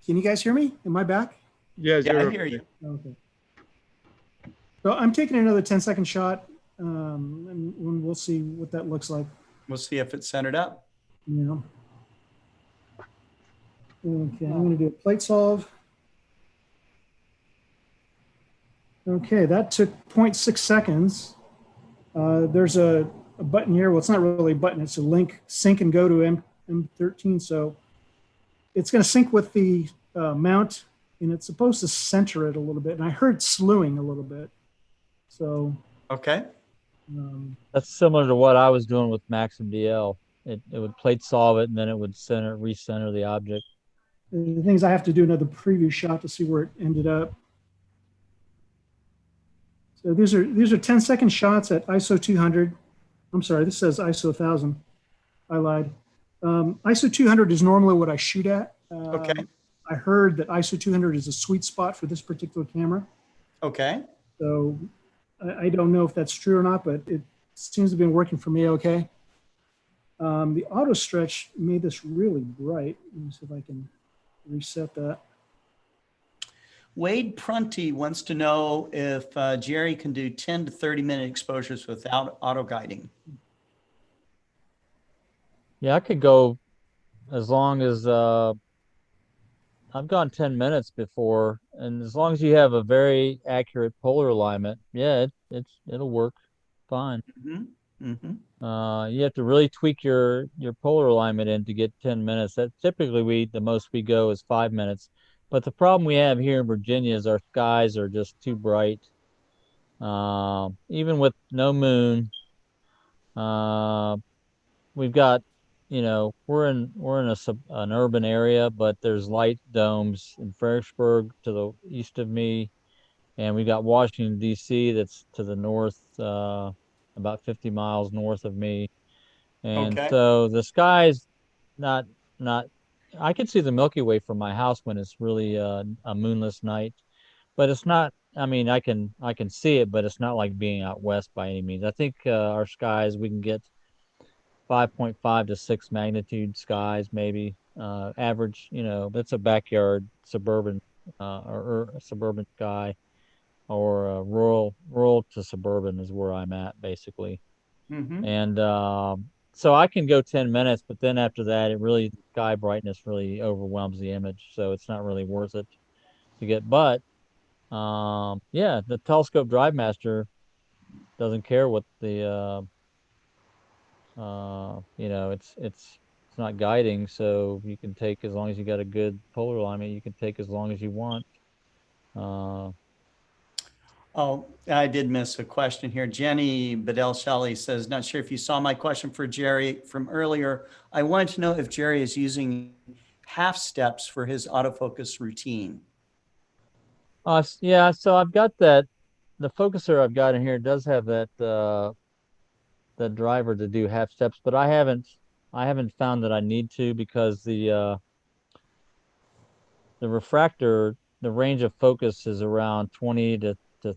Can you guys hear me? Am I back? Yes, Yeah, I hear you. Okay. So I'm taking another 10-second shot, and we'll see what that looks like. We'll see if it's centered up. Yeah. Okay, I'm going to do a plate solve. Okay, that took 0.6 seconds. There's a button here. Well, it's not really a button. It's a link, sync and go to M13. So it's going to sync with the mount, and it's supposed to center it a little bit. And I heard slewing a little bit. So. Okay. That's similar to what I was doing with Maxim DL. It would plate solve it, and then it would recenter the object. The things I have to do another preview shot to see where it ended up. So these are 10-second shots at ISO 200. I'm sorry, this says ISO 1000. I lied. ISO 200 is normally what I shoot at. Okay. I heard that ISO 200 is a sweet spot for this particular camera. Okay. So I don't know if that's true or not, but it seems to have been working for me okay. The auto stretch made this really bright. Let me see if I can reset that. Wade Prunty wants to know if Jerry can do 10 to 30-minute exposures without auto guiding. Yeah, I could go as long as I've gone 10 minutes before, and as long as you have a very accurate polar alignment, yeah, it'll work fine. You have to really tweak your polar alignment in to get 10 minutes. That typically the most we go is 5 minutes. But the problem we have here in Virginia is our skies are just too bright. Even with no moon, we've got, we're in an urban area, but there's light domes in Fredericksburg to the east of me, and we got Washington D.C. that's to the north, about 50 miles north of me, and so the sky's not. I can see the Milky Way from my house when it's really a moonless night, but it's not I mean, I can see it, but it's not like being out west by any means. I think our skies, we can get 5.5 to 6 magnitude skies, maybe average. You know, that's a backyard suburban or a suburban sky, or rural to suburban is where I'm at basically. Mm-hmm. And so I can go 10 minutes, but then after that, it really, sky brightness really overwhelms the image, so it's not really worth it to get. But yeah, the telescope drive master doesn't care what the you know, it's not guiding, so you can take, as long as you got a good polar alignment, you can take as long as you want. Oh, I did miss a question here. Jenny Bedell Shelley says, not sure if you saw my question for Jerry from earlier. I wanted to know if Jerry is using half steps for his autofocus routine. Yeah, so I've got that, the focuser I've got in here does have that that driver to do half steps, but I haven't found that I need to, because the refractor, the range of focus is around 20 to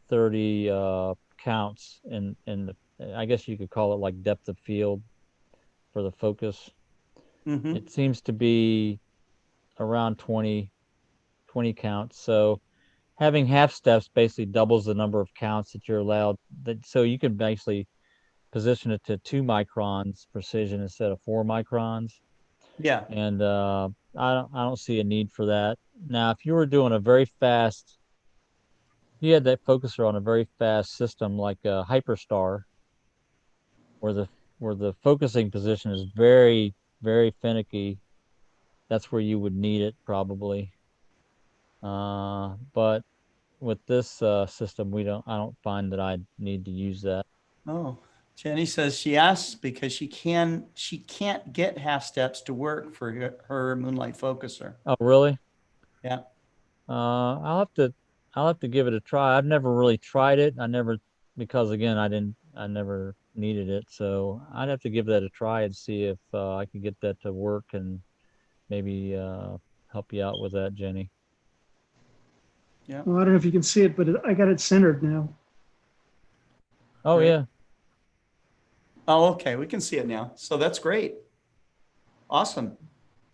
30 counts in the, I guess you could call it like depth of field for the focus. Mm-hmm. It seems to be around 20 counts. So having half steps basically doubles the number of counts that you're allowed, that so you can basically position it to 2 microns precision instead of 4 microns. Yeah. And I don't see a need for that. Now, if you were doing a very fast, you had that focuser on a very fast system like a Hyperstar, where the focusing position is very, very finicky, that's where you would need it probably. But with this system, I don't find that I need to use that. Oh, Jenny says she asks because she can't get half steps to work for her Moonlight focuser. Oh, really? Yeah. I'll have to give it a try. I've never really tried it. Because again, I never needed it. So I'd have to give that a try and see if I could get that to work, and maybe help you out with that, Jenny. Yeah. Well, I don't know if you can see it, but I got it centered now. Oh, Great. yeah. Oh, okay. We can see it now. So that's great. Awesome.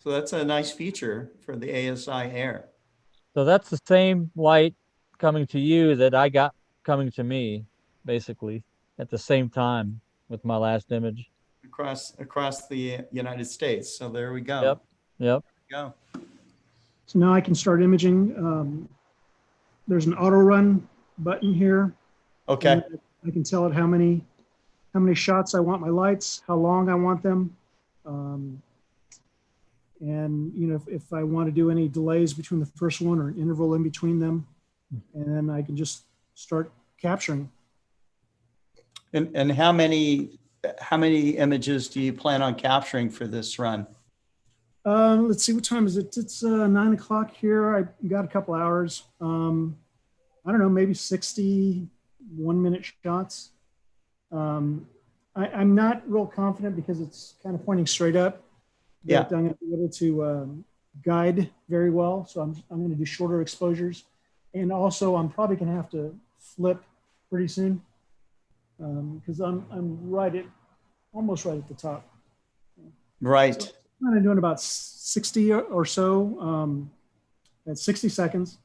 So that's a nice feature for the ASI Air. So that's the same light coming to you that I got coming to me, basically, at the same time with my last image. Across the United States. So there we go. Yep. Yep. There we go. So now I can start imaging. There's an auto run button here. Okay. I can tell it how many shots I want my lights, how long I want them. And you know, if I want to do any delays between the first one or an interval in between them, and then I can just start capturing. And how many images do you plan on capturing for this run? Let's see, what time is it? It's 9 o'clock here. I got a couple hours. I don't know, maybe 60 1-minute shots. I'm not real confident because it's kind of pointing straight up. Yeah. I'm going to be able to guide very well. So I'm going to do shorter exposures. And also I'm probably going to have to flip pretty soon because I'm almost right at the top. Right. So I'm kind of doing about 60 or so at 60 seconds.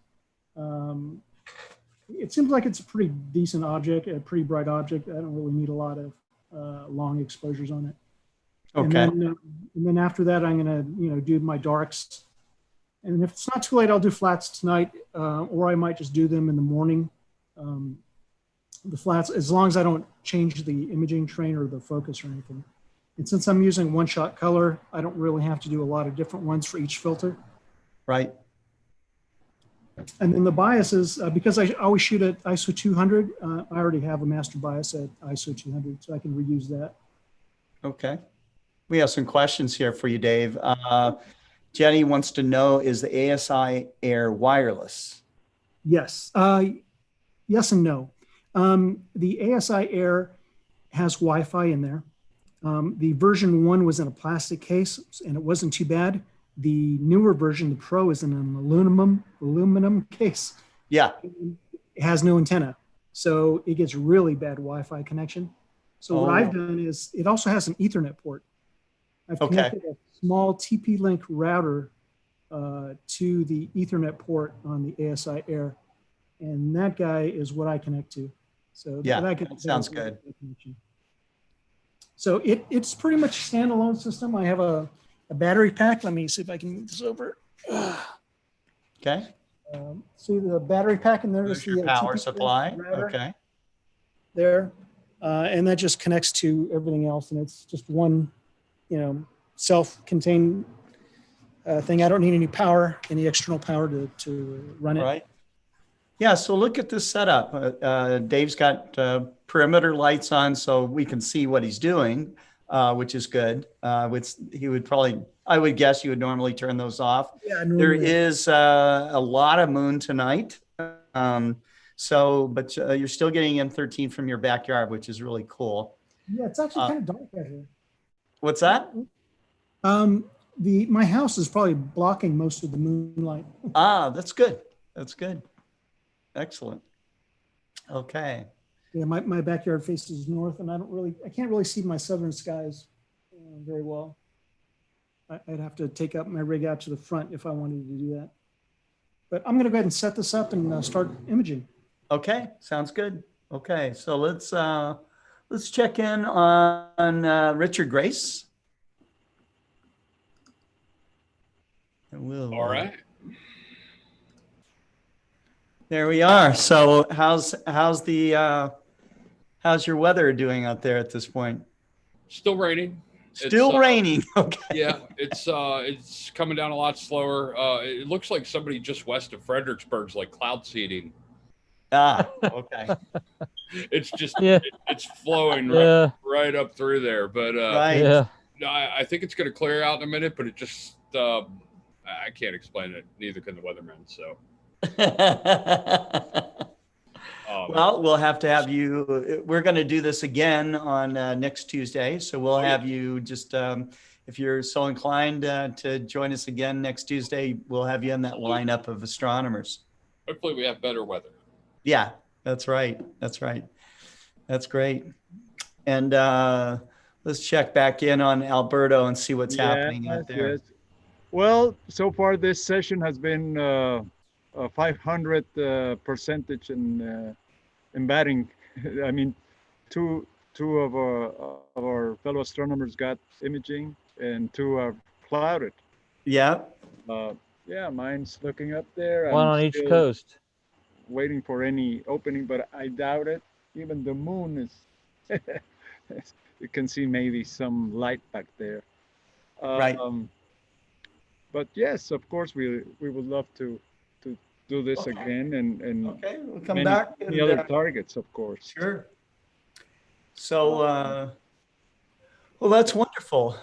It seems like it's a pretty decent object, a pretty bright object. I don't really need a lot of long exposures on it. Okay. And then after that, I'm going to do my darks. And if it's not too late, I'll do flats tonight, or I might just do them in the morning. The flats, as long as I don't change the imaging train or the focus or anything. And since I'm using one-shot color, I don't really have to do a lot of different ones for each filter. Right. And then the biases, because I always shoot at ISO 200, I already have a master bias at ISO 200, so I can reuse that. Okay. We have some questions here for you, Dave. Jenny wants to know, is the ASI Air wireless? Yes. Yes and no. The ASI Air has Wi-Fi in there. The version 1 was in a plastic case, and it wasn't too bad. The newer version, the Pro, is in an aluminum case. Yeah. it has no antenna. So it gets really bad Wi-Fi connection. So what I've done is it also has an Ethernet port. I've connected a small TP-Link router to the Ethernet port on the ASI Air. And that guy is what I connect to. So Yeah, that sounds good. So it's pretty much a standalone system. I have a battery pack. Let me see if I can move this over. Okay. See the battery pack in there? There's your power supply. Okay. There. And that just connects to everything else. And it's just one, self-contained thing. I don't need any power, any external power to run it. Right. Yeah, so look at this setup. Dave's got perimeter lights on so we can see what he's doing, which is good. He would probably, I would guess you would normally turn those off. Yeah, there is a lot of moon tonight. But you're still getting M13 from your backyard, which is really cool. Yeah, it's actually kind of dark out here. What's that? My house is probably blocking most of the moonlight. That's good. That's good. Excellent. Okay. Yeah, my backyard faces north, and I can't really see my southern skies very well. I'd have to take up my rig out to the front if I wanted to do that. But I'm going to go ahead and set this up and start imaging. Okay, sounds good. Okay, so let's check in on Richard Grace. All right. There we are. So how's your weather doing out there at this point? Still raining. Still raining. Okay. Yeah, it's coming down a lot slower. It looks like somebody just west of Fredericksburg's like cloud seeding. Okay. It's just it's flowing right up through there. But I think it's going to clear out in a minute. But it just I can't explain it. Neither can the weatherman. So. Well, we'll have to have you. We're going to do this again on next Tuesday. So we'll have you just, if you're so inclined to join us again next Tuesday, we'll have you in that lineup of astronomers. Hopefully we have better weather. Yeah, that's right. That's right. That's great. And let's check back in on Alberto and see what's happening out there. Yes. Well, so far this session has been 500 percentage in batting. I mean, two of our fellow astronomers got imaging, and 2 are clouded. Yeah. Yeah, mine's looking up there. One on each coast. Waiting for any opening, but I doubt it. Even the moon is. You can see maybe some light back there. Right. But yes, of course, we would love to do this again and okay, we'll come back. Many other targets, of course. Sure. So, well, that's wonderful.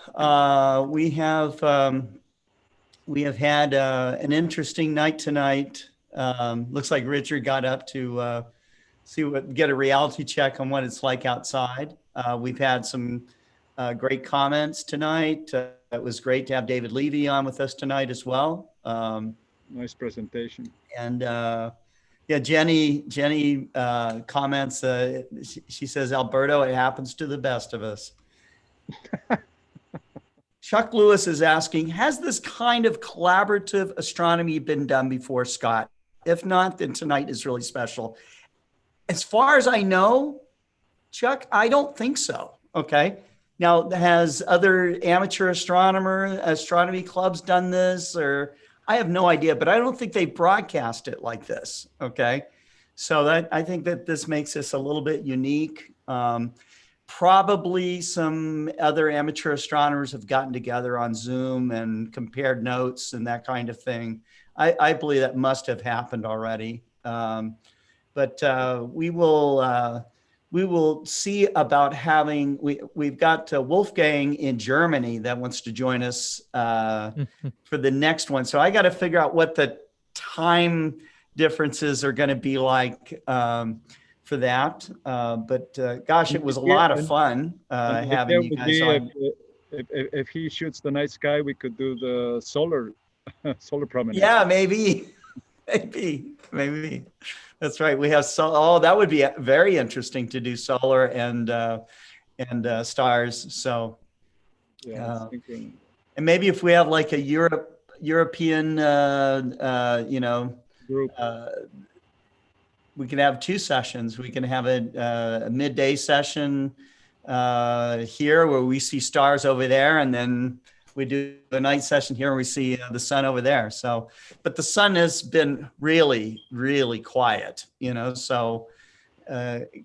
We have had an interesting night tonight. Looks like Richard got up to get a reality check on what it's like outside. We've had some great comments tonight. It was great to have David Levy on with us tonight as well. Nice presentation. And Jenny comments, she says, Alberto, it happens to the best of us. Chuck Lewis is asking, has this kind of collaborative astronomy been done before, Scott? If not, then tonight is really special. As far as I know, Chuck, I don't think so. Okay. Now, has other amateur astronomy clubs done this? Or I have no idea, but I don't think they broadcast it like this. Okay. So I think that this makes this a little bit unique. Probably some other amateur astronomers have gotten together on Zoom and compared notes and that kind of thing. I believe that must have happened already. But we will see about having, we've got Wolfgang in Germany that wants to join us for the next one. So I got to figure out what the time differences are going to be like for that. But gosh, it was a lot of fun having you guys on. If he shoots the night sky, we could do the solar promenade. Yeah, maybe. Maybe. That's right. We have that would be very interesting to do solar and stars. So, Yeah, I was thinking. and maybe if we have like a European, Group. we can have 2 sessions. We can have a midday session here where we see stars over there, and then we do a night session here and we see the sun over there. So, but the sun has been really, really quiet, so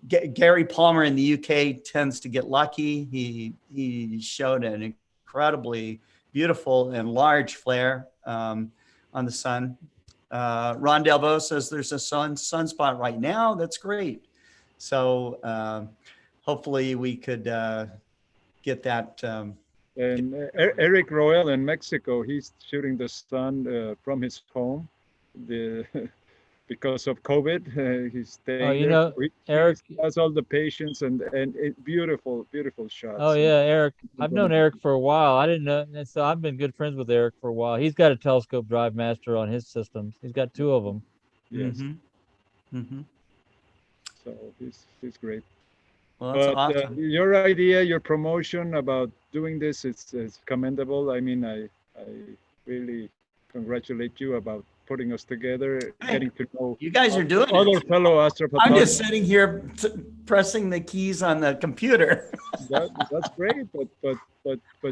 Gary Palmer in the UK tends to get lucky. He showed an incredibly beautiful and large flare on the sun. Ron Delvaux says there's a sunspot right now. That's great. So hopefully we could get that. And Eric Royal in Mexico, he's shooting the sun from his home. Because of COVID, he's staying there. Eric has all the patients and beautiful shots. Oh yeah, Eric. I've known Eric for a while. I didn't know, and so I've been good friends with Eric for a while. He's got a telescope drive master on his systems. He's got 2 of them. Yes. Mm-hmm. Mm-hmm. So he's great. Well, that's awesome. Your idea, your promotion about doing this, it's commendable. I mean, I really congratulate you about putting us together, getting to know you guys are doing other fellow astrophotographers. I'm just sitting here pressing the keys on the computer. That's great, but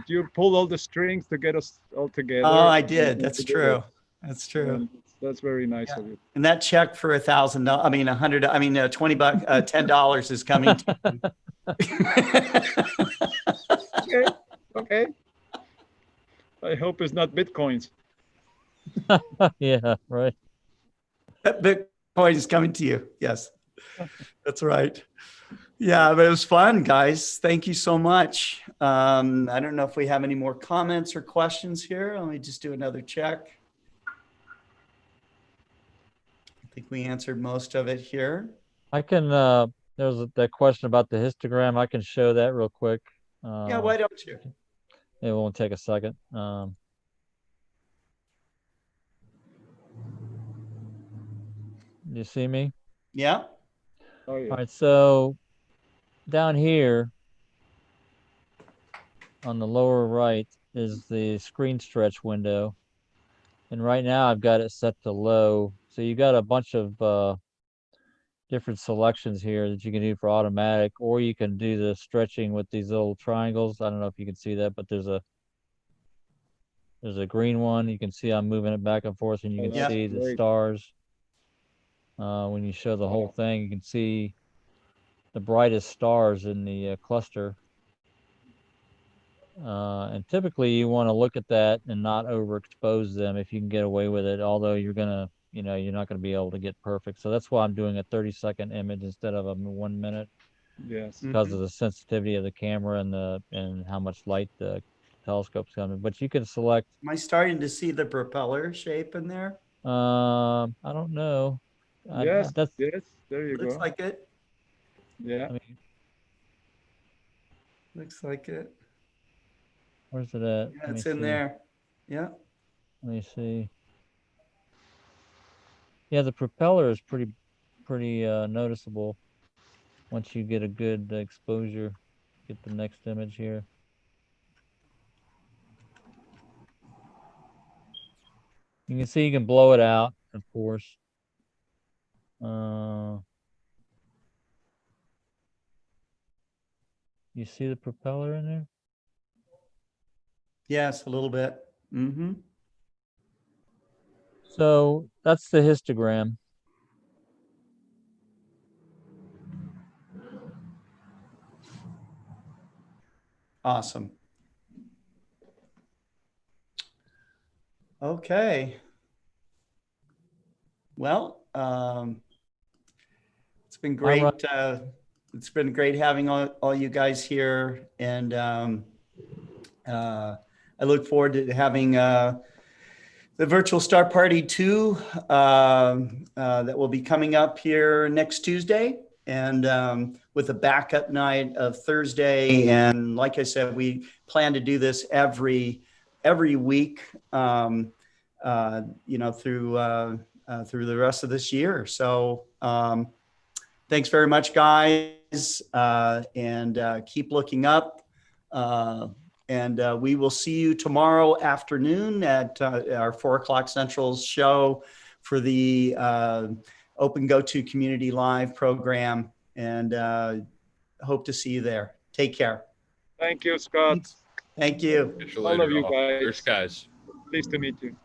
you pulled all the strings to get us all together. Oh, I did. That's true. That's true. And that's very nice of you. And that check for $1,000, I mean, $100, I mean, $20, $10 is coming to you. Okay. I hope it's not Bitcoins. Yeah, right. Bitcoin is coming to you. Yes, that's right. Yeah, but it was fun, guys. Thank you so much. I don't know if we have any more comments or questions here. Let me just do another check. I think we answered most of it here. I can, there was that question about the histogram. I can show that real quick. Yeah, why don't you? It won't take a second. You see me? Yeah. Oh, yeah. All right, so down here on the lower right is the screen stretch window. And right now I've got it set to low. So you got a bunch of different selections here that you can do for automatic, or you can do the stretching with these little triangles. I don't know if you can see that, but there's a green one. You can see I'm moving it back and forth, and you can see the stars. When you show the whole thing, you can see the brightest stars in the cluster. And typically you want to look at that and not overexpose them if you can get away with it, although you're gonna, you're not going to be able to get perfect. So that's why I'm doing a 30-second image instead of a 1 minute. Yes. Because of the sensitivity of the camera and how much light the telescope's coming. But you can select. Am I starting to see the propeller shape in there? I don't know. Yes, there you go. Looks like it. Yeah. Looks like it. Where's it at? Yeah, it's in there. Yeah. Let me see. Yeah, the propeller is pretty noticeable once you get a good exposure. Get the next image here. You can see you can blow it out, of course. You see the propeller in there? Yes, a little bit. Mm-hmm. So that's the histogram. Awesome. Okay. Well, it's been great. It's been great having all you guys here, and I look forward to having the virtual Star Party 2 that will be coming up here next Tuesday, and with a backup night of Thursday. And like I said, we plan to do this every week, through through the rest of this year. So thanks very much, guys, and keep looking up. And we will see you tomorrow afternoon at our 4 o'clock Central show for the OpenGOTO Community Live program. And hope to see you there. Take care. Thank you, Scott. Thank you. Catch you All later, of you guys. Cheers, guys. Pleased to meet you.